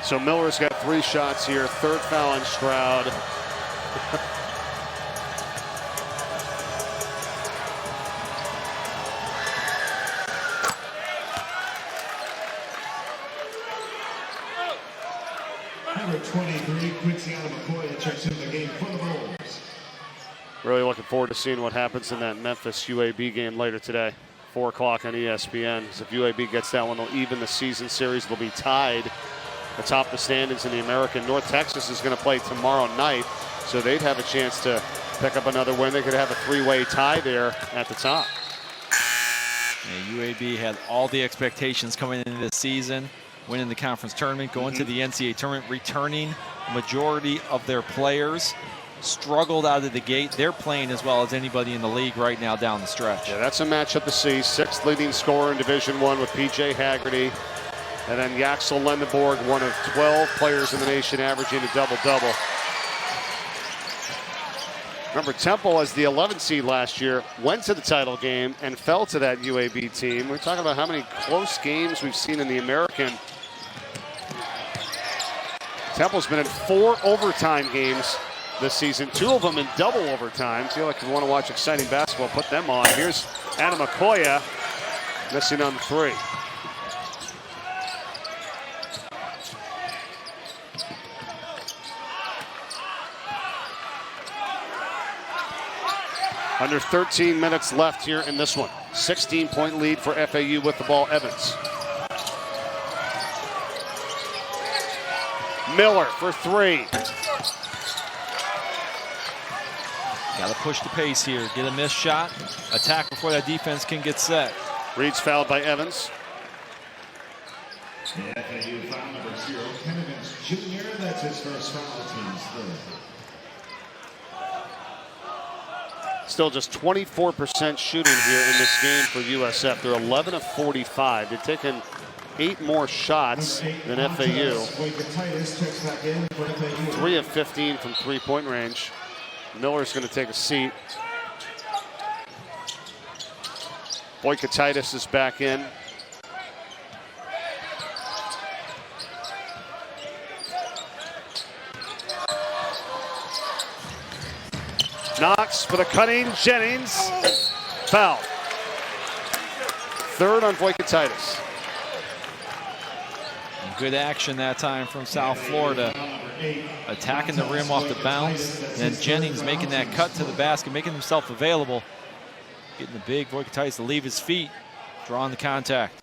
So Miller's got 3 shots here. 3rd foul on Stroud. Number 23, Quincy McCoy checks in the game for the Bulls. Really looking forward to seeing what happens in that Memphis UAB game later today. 4 o'clock on ESPN. If UAB gets that one, they'll even the season series. They'll be tied atop the standings in the American. North Texas is going to play tomorrow night, so they'd have a chance to pick up another win. They could have a 3-way tie there at the top. Yeah, UAB had all the expectations coming into this season, winning the conference tournament, going to the NCAA tournament, returning majority of their players. Struggled out of the gate. They're playing as well as anybody in the league right now down the stretch. Yeah, that's a matchup to see. 6th leading scorer in Division I with P.J. Haggerty. And then Yaxel Lendeborg, one of 12 players in the nation averaging a double-double. Remember, Temple, as the 11th seed last year, went to the title game and fell to that UAB team. We're talking about how many close games we've seen in the American. Temple's been in 4 overtime games this season, 2 of them in double overtime. Feel like if you want to watch exciting basketball, put them on. Here's Adam Okoye missing on the 3. Under 13 minutes left here in this one. 16-point lead for FAU with the ball. Evans. Miller for 3. Got to push the pace here. Get a missed shot. Attack before that defense can get set. Reed's fouled by Evans. The FAU foul number 0, Ken Evans Jr. That's his first foul, team's 3rd. Still just 24% shooting here in this game for USF. They're 11 of 45. They've taken 8 more shots than FAU. 3 of 15 from 3-point range. Miller's going to take a seat. Boykatitis is back in. Knox for the cutting. Jennings. Foul. 3rd on Boykatitis. Good action that time from South Florida. Attacking the rim off the bounce. And Jennings making that cut to the basket, making himself available. Getting the big Boykatitis to leave his feet. Drawing the contact.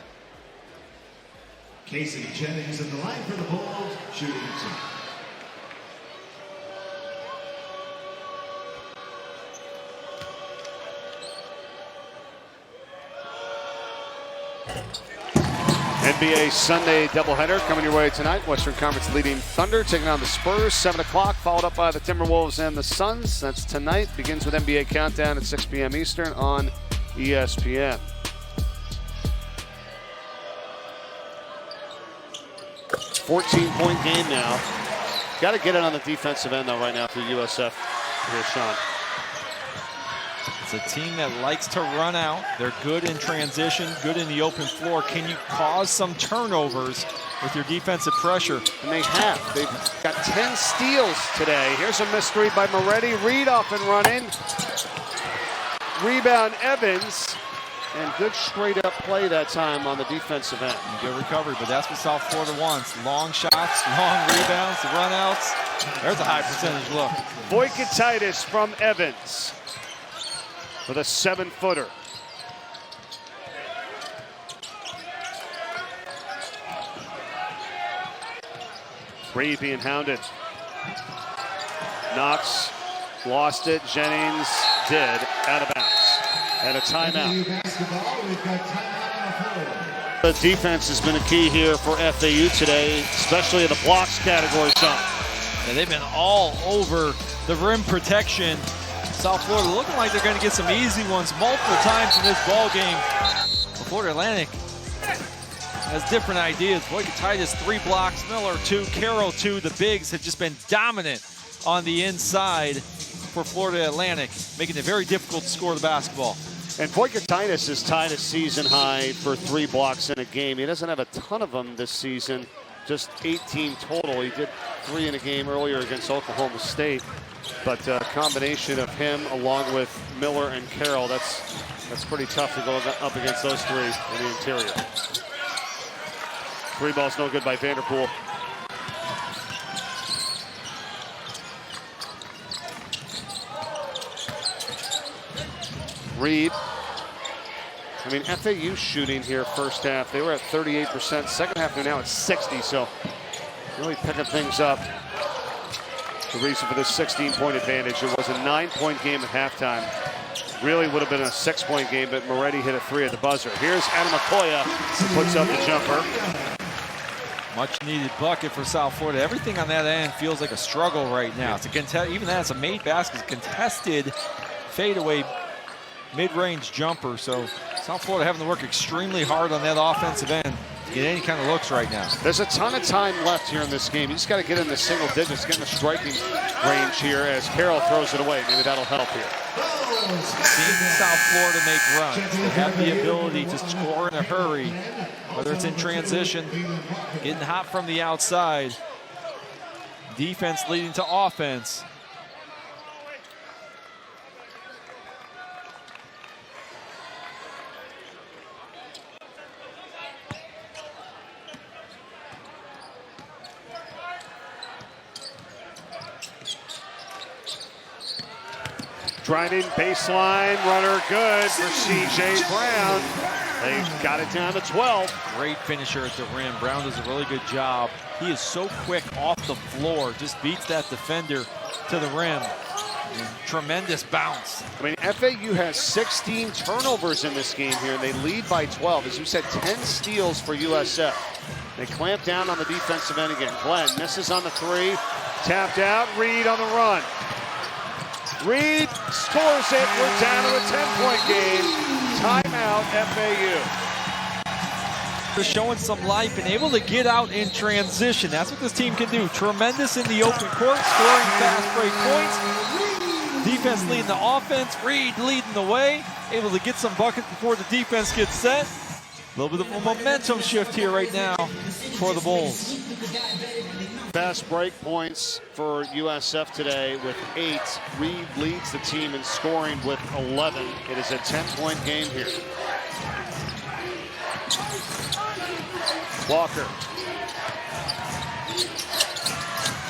Casey Jennings in the line for the Bulls. shooting team. NBA Sunday doubleheader coming your way tonight. Western Conference leading Thunder taking on the Spurs, 7 o'clock, followed up by the Timberwolves and the Suns. That's tonight. Begins with NBA Countdown at 6 p.m. Eastern on ESPN. It's a 14-point game now. Got to get it on the defensive end, though, right now for USF here, Sean. It's a team that likes to run out. They're good in transition, good in the open floor. Can you cause some turnovers with your defensive pressure? And they have. They've got 10 steals today. Here's a mystery by Moretti. Reed off and running. Rebound Evans. And good straight up play that time on the defensive end. Good recovery, but that's what South Florida wants. Long shots, long rebounds, run outs. There's a high percentage look. Voikatitis from Evans with a 7-footer. Reed being hounded. Knox lost it. Jennings did. Out of bounds. And a timeout. The defense has been a key here for FAU today, especially in the blocks category, Sean. And they've been all over the rim protection. South Florida looking like they're going to get some easy ones multiple times in this ball game. Florida Atlantic has different ideas. Voikatitis 3 blocks, Miller 2, Carroll 2. The bigs have just been dominant on the inside for Florida Atlantic, making it very difficult to score the basketball. And Voikatitis is tied a season high for 3 blocks in a game. He doesn't have a ton of them this season, just 18 total. He did 3 in a game earlier against Oklahoma State. But a combination of him along with Miller and Carroll, that's pretty tough to go up against those 3 in the interior. 3 balls no good by Vanderpool. Reed. I mean, FAU shooting here first half. They were at 38%. Second half, they're now at 60. So really picking things up. The reason for this 16-point advantage. It was a 9-point game at halftime. Really would have been a 6-point game, but Moretti hit a 3 at the buzzer. Here's Adamakoya who puts up the jumper. Much needed bucket for South Florida. Everything on that end feels like a struggle right now. It's a even that's a made basket, it's a contested fadeaway mid-range jumper. So South Florida having to work extremely hard on that offensive end to get any kind of looks right now. There's a ton of time left here in this game. You just got to get in the single digits, get in the striking range here as Carroll throws it away. Maybe that'll help here. Seeing South Florida make runs, they have the ability to score in a hurry, whether it's in transition, getting hot from the outside, defense leading to offense. Driving baseline, runner good for C.J. Brown. They got it down to 12. Great finisher at the rim. Brown does a really good job. He is so quick off the floor, just beats that defender to the rim. And tremendous bounce. I mean, FAU has 16 turnovers in this game here, and they lead by 12. As you said, 10 steals for USF. They clamp down on the defensive end again. Glenn misses on the 3, tapped out, Reed on the run. Reed scores it. We're down to a 10-point game. Timeout, FAU. They're showing some life and able to get out in transition. That's what this team can do. Tremendous in the open court, scoring fast break points. Defense leading the offense. Reed leading the way. Able to get some buckets before the defense gets set. A little bit of a momentum shift here right now for the Bulls. Fast break points for USF today with 8. Reed leads the team in scoring with 11. It is a 10-point game here. Walker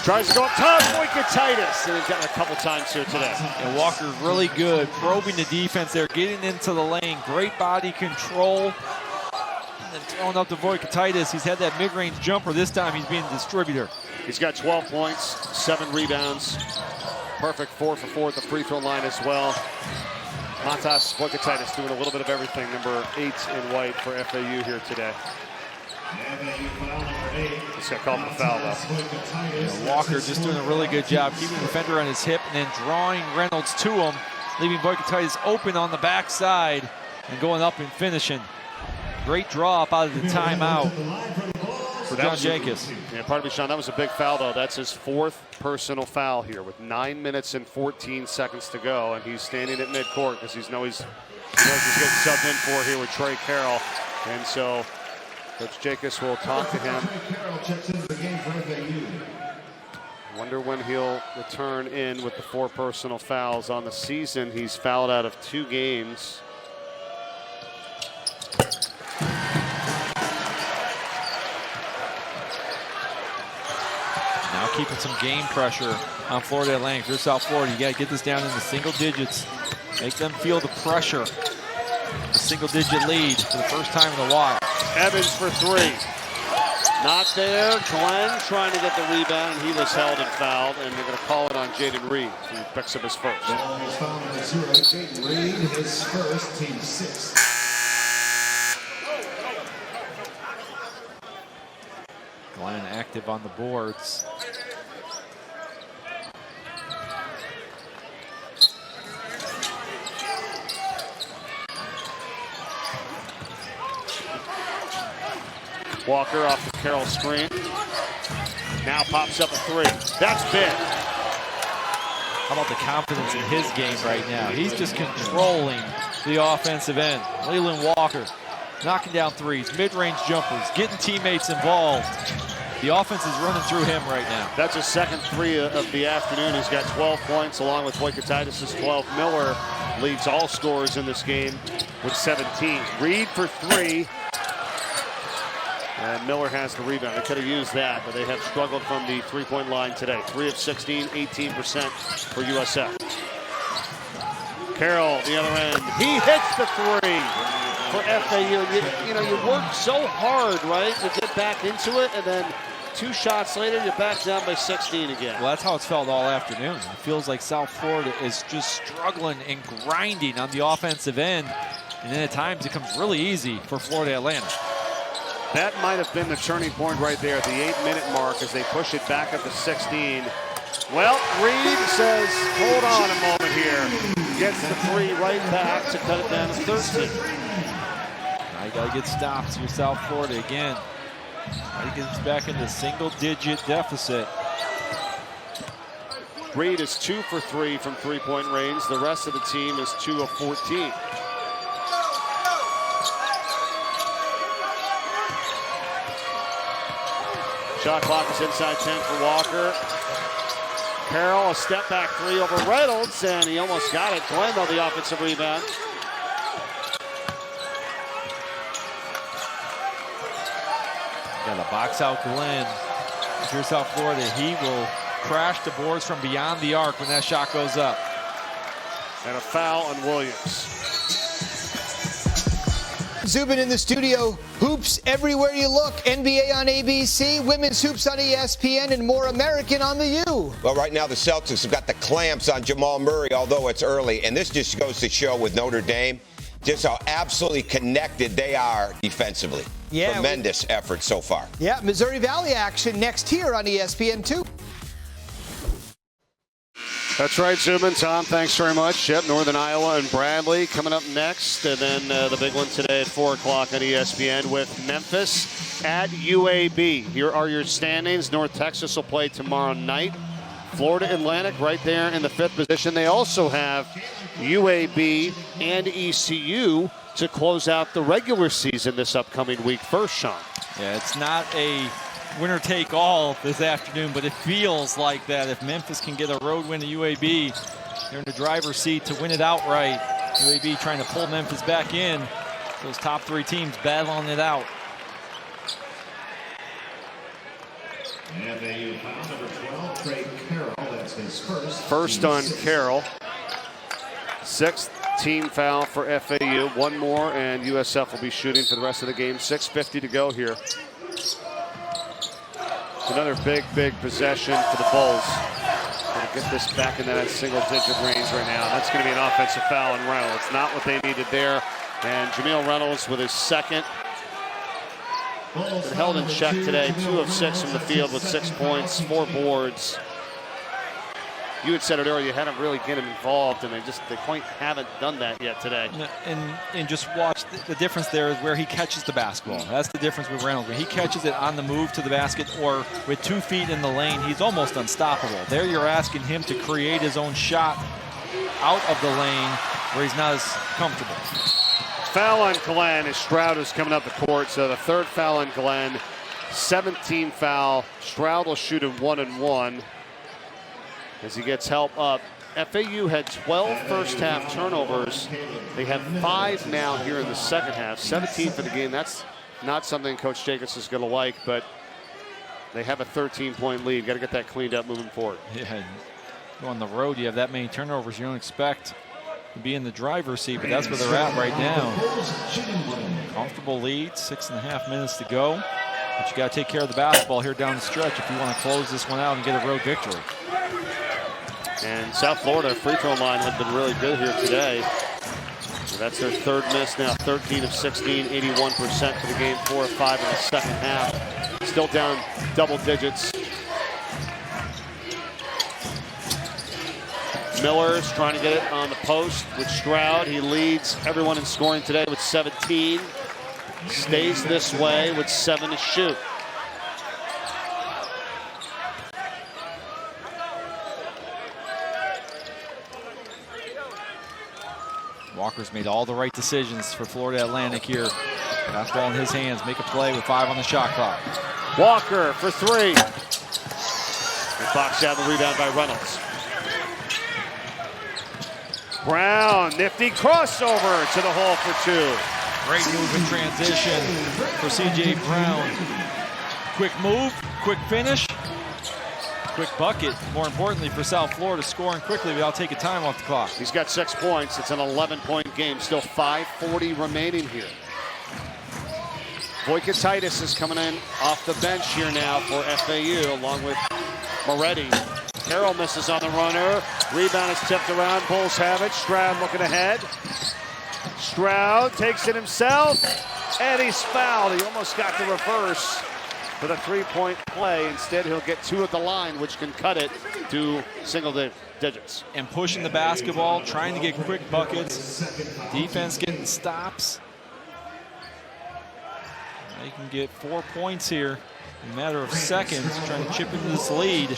tries to go up top. Voikatitis, and they've gotten a couple times here today. And Walker's really good, probing the defense there, getting into the lane. Great body control. And then throwing up to Voikatitis. He's had that mid-range jumper. This time he's being a distributor. He's got 12 points, 7 rebounds. Perfect 4 for 4 at the free throw line as well. Matas Boikatitis doing a little bit of everything. Number 8 in white for FAU here today. Just got called for foul though. Walker just doing a really good job keeping the defender on his hip and then drawing Reynolds to him, leaving Boikatitis open on the backside and going up and finishing. Great draw up out of the timeout for John Jacobs. Yeah, pardon me, Sean, that was a big foul though. That's his 4th personal foul here with 9 minutes and 14 seconds to go, and he's standing at midcourt because he knows he's getting subbed in for here with Trey Carroll, and so Coach Jacobs will talk to him. Wonder when he'll return in with the 4 personal fouls on the season. He's fouled out of 2 games. Now keeping some game pressure on Florida Atlantic. If you're South Florida, you got to get this down in the single digits. Make them feel the pressure. A single-digit lead for the first time in a while. Evans for 3. Not there. Glenn trying to get the rebound, and he was held and fouled, and they're going to call it on Jaden Reed, who picks up his first. Jaden Reed, his first, team 6. Glenn active on the boards. Walker off the Carroll screen. Now pops up a 3. That's big. How about the confidence in his game right now? He's just controlling the offensive end. Leland Walker knocking down threes, mid-range jumpers, getting teammates involved. The offense is running through him right now. That's his second 3 of the afternoon. He's got 12 points along with Boikatitis' 12. Miller leads all scorers in this game with 17. Reed for 3. And Miller has the rebound. They could have used that, but they have struggled from the 3-point line today. 3 of 16, 18% for USF. Carroll, the other end. He hits the 3 for FAU. You know, you work so hard, right, to get back into it, and then 2 shots later, you're back down by 16 again. Well, that's how it's felt all afternoon. It feels like South Florida is just struggling and grinding on the offensive end, and then at times it comes really easy for Florida Atlantic. That might have been the turning point right there at the 8-minute mark as they push it back up to 16. Well, Reed says, hold on a moment here. Gets the 3 right back to cut it down to 13. Now you got to get stops here, South Florida again. Now he gets back into single-digit deficit. Reed is 2 for 3 from 3-point range. The rest of the team is 2 of 14. Shot clock is inside 10 for Walker. Carroll, a step back 3 over Reynolds, and he almost got it. Glenn, though, the offensive rebound. Got to box out Glenn. If you're South Florida, he will crash the boards from beyond the arc when that shot goes up. And a foul on Williams. Zubin in the studio. Hoops everywhere you look. NBA on ABC, women's hoops on ESPN, and more American on the U. Well, right now the Celtics have got the clamps on Jamal Murray, although it's early. And this just goes to show with Notre Dame just how absolutely connected they are defensively. Yeah, tremendous effort so far. Yeah, Missouri Valley action next here on ESPN2. That's right, Zubin. Tom, thanks very much. Yep, Northern Iowa and Bradley coming up next. And then the big one today at 4 o'clock on ESPN with Memphis at UAB. Here are your standings. North Texas will play tomorrow night. Florida Atlantic right there in the 5th position. They also have UAB and ECU to close out the regular season this upcoming week first, Sean. Yeah, it's not a winner take all this afternoon, but it feels like that. If Memphis can get a road win to UAB, they're in the driver's seat to win it outright. UAB trying to pull Memphis back in. Those top 3 teams battling it out. FAU foul number 12, Trey Carroll. That's his first. First on Carroll. 6th team foul for FAU. 1 more, and USF will be shooting for the rest of the game. 6:50 to go here. Another big possession for the Bulls. Going to get this back in that single-digit range right now. That's going to be an offensive foul on Reynolds. Not what they needed there. And Jameel Reynolds with his second. Been held in check today. 2 of 6 from the field with 6 points, 4 boards. You had said it earlier, you had to really get him involved, and they quite haven't done that yet today. And just watch the difference there is where he catches the basketball. That's the difference with Reynolds. Where he catches it on the move to the basket or with 2 feet in the lane, he's almost unstoppable. There you're asking him to create his own shot out of the lane where he's not as comfortable. Foul on Glenn as Stroud is coming up the court. So the 3rd foul on Glenn, 17 foul. Stroud will shoot a 1-and-1 as he gets help up. FAU had 12 first half turnovers. They have 5 now here in the second half. 17 for the game. That's not something Coach Jacobs is going to like, but they have a 13-point lead. Got to get that cleaned up moving forward. Yeah, go on the road, you have that many turnovers. You don't expect to be in the driver's seat, but that's where they're at right now. Comfortable lead, 6.5 minutes to go. But you got to take care of the basketball here down the stretch if you want to close this one out and get a road victory. And South Florida free throw line has been really good here today. So that's their 3rd miss now, 13 of 16, 81% for the game, 4 of 5 in the second half. Still down double digits. Miller's trying to get it on the post with Stroud. He leads everyone in scoring today with 17. Stays this way with 7 to shoot. Walker's made all the right decisions for Florida Atlantic here. Basketball in his hands. Make a play with 5 on the shot clock. Walker for 3. And boxed out the rebound by Reynolds. Brown, nifty crossover to the hole for 2. Great move in transition for C.J. Brown. Quick move, quick finish, quick bucket. More importantly for South Florida, scoring quickly without taking time off the clock. He's got 6 points. It's an 11-point game. Still 5:40 remaining here. Voikatitis is coming in off the bench here now for FAU, along with Moretti. Carroll misses on the runner. Rebound is tipped around. Bulls have it. Stroud looking ahead. Stroud takes it himself, and he's fouled. He almost got the reverse for the 3-point play. Instead, he'll get 2 at the line, which can cut it to single digits. And pushing the basketball, trying to get quick buckets. Defense getting stops. Now you can get 4 points here in a matter of seconds, trying to chip into this lead.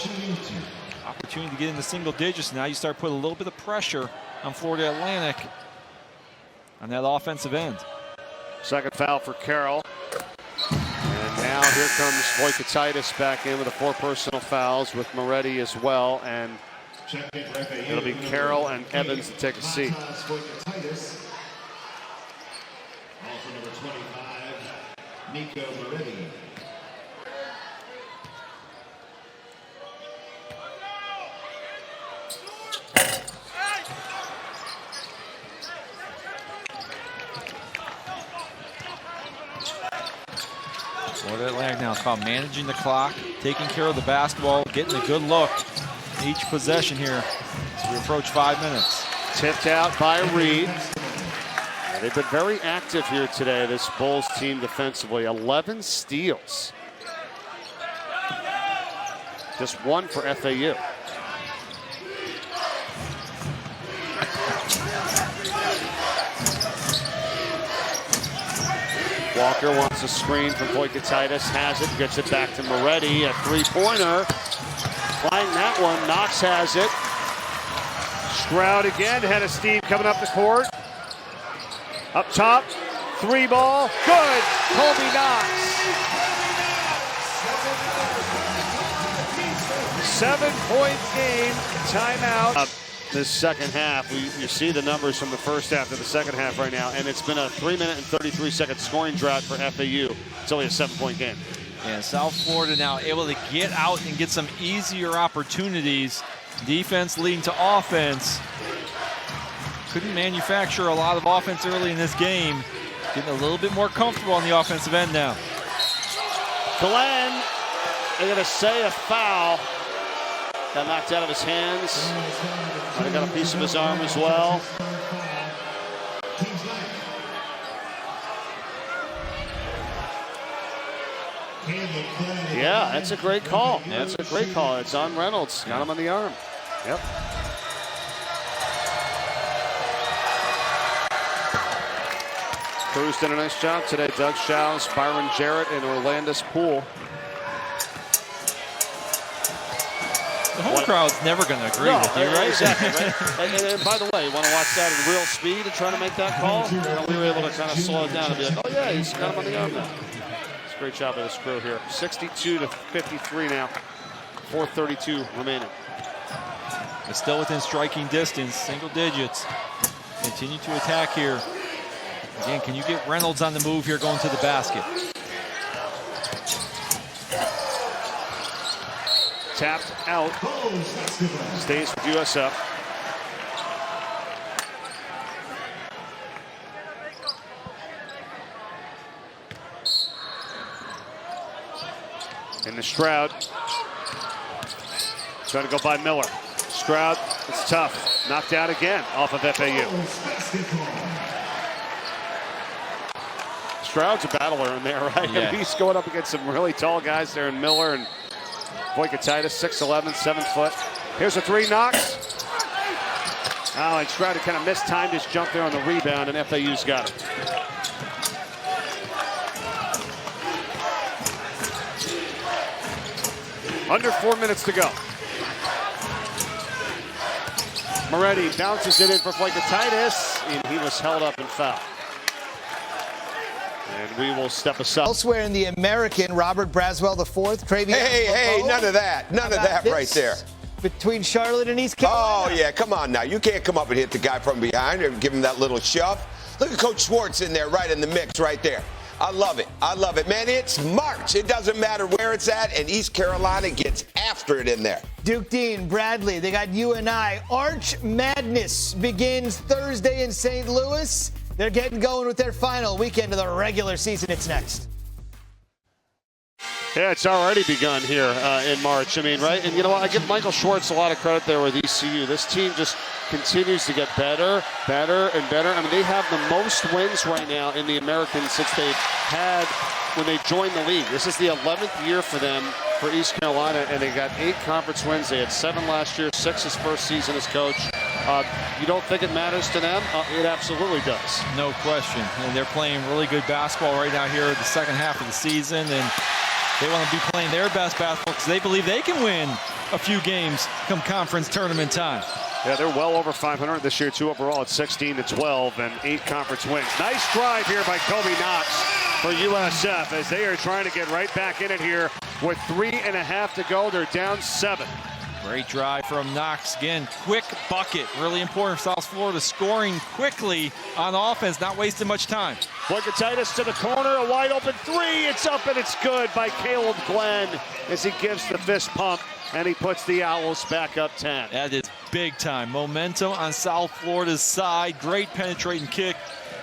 Opportunity to get into single digits. Now you start putting a little bit of pressure on Florida Atlantic on that offensive end. Second foul for Carroll. And now here comes Voikatitis back in with the 4 personal fouls with Moretti as well. And it'll be Carroll and Evans to take a seat. Also number 25, Nico Moretti. Florida Atlantic now, it's about managing the clock, taking care of the basketball, getting a good look in each possession here as we approach 5 minutes. Tipped out by Reed. They've been very active here today, this Bulls team defensively. 11 steals. Just 1 for FAU. Walker wants a screen from Voikatitis, has it, gets it back to Moretti, a 3-pointer. Flying that one, Knox has it. Stroud again, ahead of Steve coming up the court. Up top, 3 ball, good, Colby Knox. 7-point game, timeout. This second half, you see the numbers from the first half to the second half right now, and it's been a 3-minute and 33-second scoring drought for FAU. It's only a 7-point game. And South Florida now able to get out and get some easier opportunities. Defense leading to offense. Couldn't manufacture a lot of offense early in this game. Getting a little bit more comfortable on the offensive end now. Glenn they're going to say a foul. Got knocked out of his hands. Might have got a piece of his arm as well. Yeah, that's a great call. That's a great call. It's on Reynolds. Got him on the arm. Yep. Cruz did a nice job today. Doug Shouse, Byron Jarrett, and Orlandis Poole. The home crowd's never going to agree with you, right? Exactly. Right? And by the way, you want to watch that in real speed and try to make that call? We were able to kind of slow it down and be like, oh yeah, he's got him on the arm now. It's a great job by this crew here. 62-53 now. 4:32 remaining. It's still within striking distance, single digits. Continue to attack here. Again, can you get Reynolds on the move here going to the basket? Tapped out. Stays with USF. In the Stroud. Trying to go by Miller. Stroud, it's tough. Knocked out again off of FAU. Stroud's a battler in there, right? Yeah. He's going up against some really tall guys there in Miller and Voikatitis, 6'11", 7 foot. Here's a three, knocks. Oh, and Stroud kind of mistimed his jump there on the rebound, and FAU's got it. Under 4 minutes to go. Moretti bounces it in for Voikatitis, and he was held up and fouled. And we will step aside. Elsewhere in the American, Robert Braswell IV, Travion. Hey, none of that. None of that right there. Between Charlotte and East Carolina. Oh, yeah, come on now. You can't come up and hit the guy from behind and give him that little shove. Look at Coach Schwartz in there right in the mix right there. I love it. I love it, man. It's March. It doesn't matter where it's at, and East Carolina gets after it in there. Duke Dean, Bradley, they got UNI. Arch Madness begins Thursday in St. Louis. They're getting going with their final weekend of the regular season. It's next. Yeah, it's already begun here in March. I mean, right? And you know what? I give Michael Schwartz a lot of credit there with ECU. This team just continues to get better, better, and better. I mean, they have the most wins right now in the American since they've had when they joined the league. This is the 11th year for them, for East Carolina, and they got 8 conference wins. They had 7 last year, 6 his first season as coach. You don't think it matters to them? It absolutely does. No question. And they're playing really good basketball right now here in the second half of the season. And they want to be playing their best basketball because they believe they can win a few games come conference tournament time. Yeah, they're well over 500 this year, too, overall at 16-12 and 8 conference wins. Nice drive here by Kobe Knox for USF as they are trying to get right back in it here with 3.5 to go. They're down 7. Great drive from Knox. Again, quick bucket. Really important for South Florida, scoring quickly on offense, not wasting much time. Voikatitis to the corner, a wide open 3. It's up and it's good by Caleb Glenn as he gives the fist pump and he puts the Owls back up 10. That is big time. Momentum on South Florida's side. Great penetrating kick.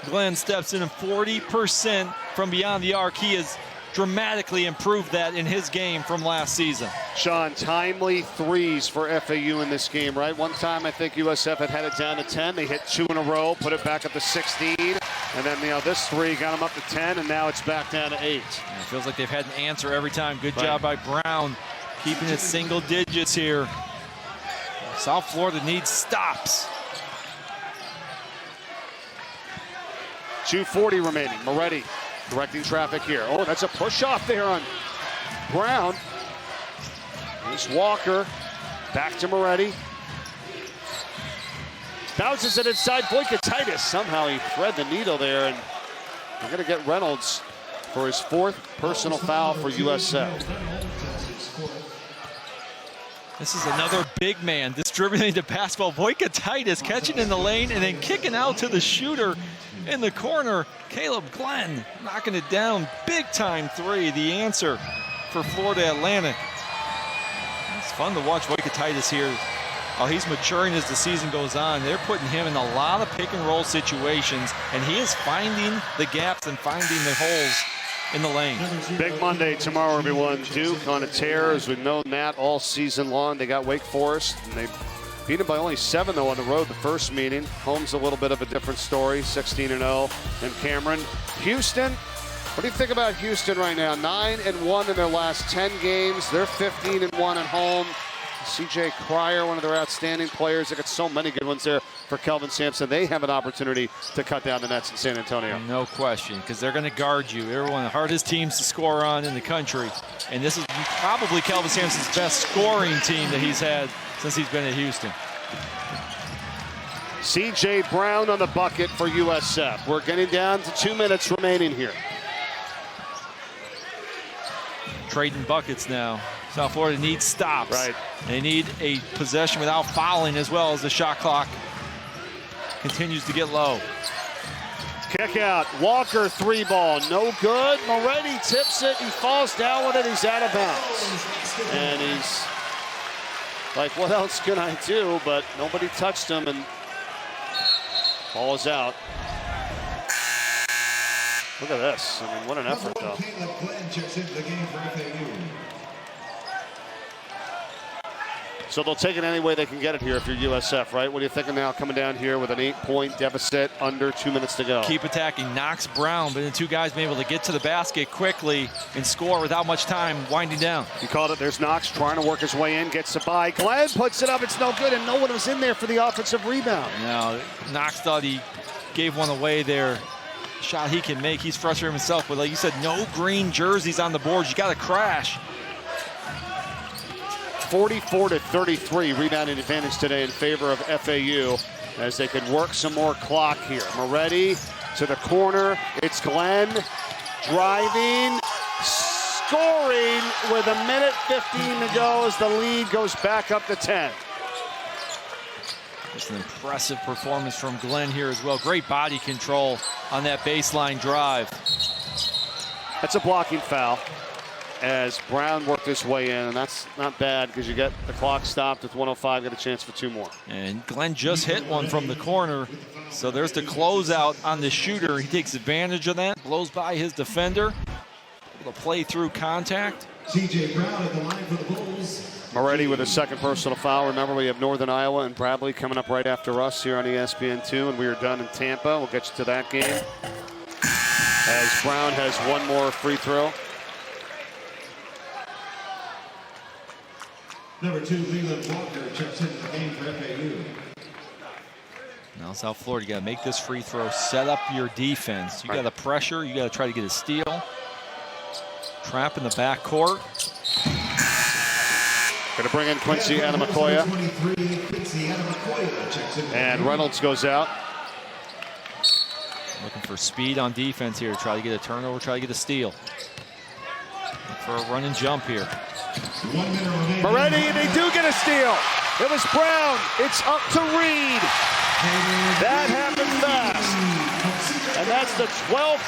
Glenn steps in 40% from beyond the arc. He has dramatically improved that in his game from last season. Sean, timely threes for FAU in this game, right? One time I think USF had it down to 10. They hit 2 in a row, put it back up to 16. And then, this 3 got them up to 10, and now it's back down to 8. It feels like they've had an answer every time. Good job by Brown, keeping it single digits here. South Florida needs stops. 2:40 remaining. Moretti directing traffic here. Oh, that's a push off there on Brown. Here's Walker. Back to Moretti. Bounces it inside Voikatitis. Somehow he thread the needle there, and we're going to get Reynolds for his 4th personal foul for USF. This is another big man distributing the basketball. Voikatitis catching in the lane and then kicking out to the shooter in the corner. Caleb Glenn knocking it down. Big time 3, the answer for Florida Atlantic. It's fun to watch Voikatitis here. He's maturing as the season goes on. They're putting him in a lot of pick and roll situations, and he is finding the gaps and finding the holes in the lane. Big Monday tomorrow, everyone. Duke on a tear, as we've known that all season long. They got Wake Forest, and they beat them by only 7, though, on the road the first meeting. Home's a little bit of a different story, 16-0 in Cameron. Houston, what do you think about Houston right now? 9-1 in their last 10 games. They're 15-1 at home. C.J. Cryer, one of their outstanding players. They got so many good ones there for Kelvin Sampson. They have an opportunity to cut down the nets in San Antonio. No question, because they're going to guard you. They're one of the hardest teams to score on in the country. And this is probably Kelvin Sampson's best scoring team that he's had since he's been at Houston. C.J. Brown on the bucket for USF. We're getting down to 2 minutes remaining here. Trading buckets now. South Florida needs stops. Right. They need a possession without fouling, as well as the shot clock continues to get low. Kick out. Walker 3-ball. No good. Moretti tips it. He falls down with it. He's out of bounds. And he's like, what else can I do? But nobody touched him, and ball is out. Look at this. I mean, what an effort, though. So they'll take it any way they can get it here if you're USF, right? What are you thinking now, coming down here with an 8-point deficit, under 2 minutes to go? Keep attacking. Knox, Brown, but the two guys been able to get to the basket quickly and score without much time winding down. You called it. There's Knox trying to work his way in, gets it by. Glenn puts it up. It's no good, and no one was in there for the offensive rebound. No, Knox thought he gave one away there. Shot he can make. He's frustrated himself, but like you said, no green jerseys on the boards. You got to crash. 44-33 rebounding advantage today in favor of FAU as they could work some more clock here. Moretti to the corner. It's Glenn driving, scoring with 1:15 to go as the lead goes back up to 10. Just an impressive performance from Glenn here as well. Great body control on that baseline drive. That's a blocking foul as Brown worked his way in, and that's not bad because you get the clock stopped with 1:05, got a chance for 2 more. And Glenn just hit one from the corner, so there's the closeout on the shooter. He takes advantage of that, blows by his defender, able to play through contact. C.J. Brown at the line for the Bulls. Moretti with a second personal foul. Remember, we have Northern Iowa and Bradley coming up right after us here on ESPN2, and we are done in Tampa. We'll get you to that game as Brown has one more free throw. Number 2, Leland Walker checks into the game for FAU. Now South Florida, you got to make this free throw, set up your defense. You got to pressure, you got to try to get a steal. Trap in the backcourt. Going to bring in Quincy Adamakoya. And Reynolds goes out. Looking for speed on defense here. Try to get a turnover, try to get a steal. Look for a run and jump here. Moretti, and they do get a steal. It was Brown. It's up to Reed. That happened fast. And that's the 12th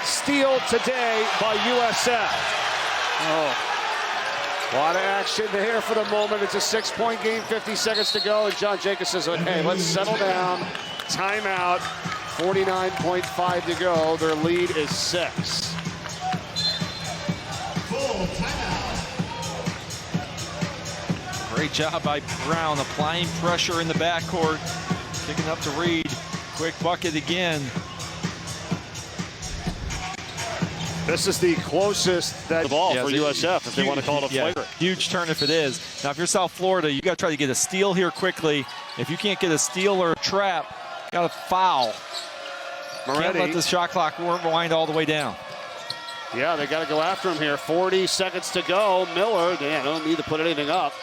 steal today by USF. Oh. A lot of action there for the moment. It's a 6-point game, 50 seconds to go. And John Jacobs says, okay, let's settle down. Timeout. 49.5 to go. Their lead is 6. Full timeout. Great job by Brown applying pressure in the backcourt. Kicking up to Reed. Quick bucket again. This is the closest that ball for USF, if they want to call it a flagrant. Huge turn if it is. Now, if you're South Florida, you got to try to get a steal here quickly. If you can't get a steal or a trap, you got to foul. Moretti. Can't let the shot clock wind all the way down. Yeah, they got to go after him here. 40 seconds to go. Miller, they don't need to put anything up.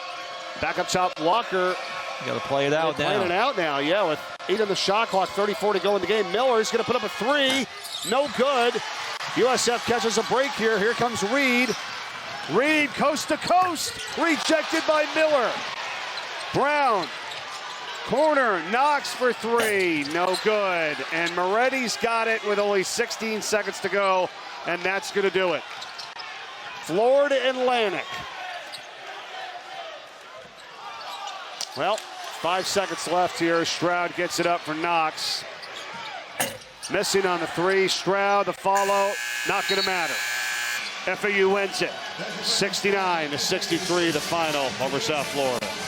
Back up top, Walker. You got to play it out now. Playing it out now, yeah, with 8 on the shot clock, 34 to go in the game. Miller's going to put up a 3. No good. USF catches a break here. Here comes Reed. Reed coast to coast. Rejected by Miller. Brown. Corner. Knox for 3. No good. And Moretti's got it with only 16 seconds to go. And that's going to do it. Florida Atlantic. Well, 5 seconds left here. Stroud gets it up for Knox. Missing on the 3. Stroud, the follow, not going to matter. FAU wins it. 69-63 the final over South Florida.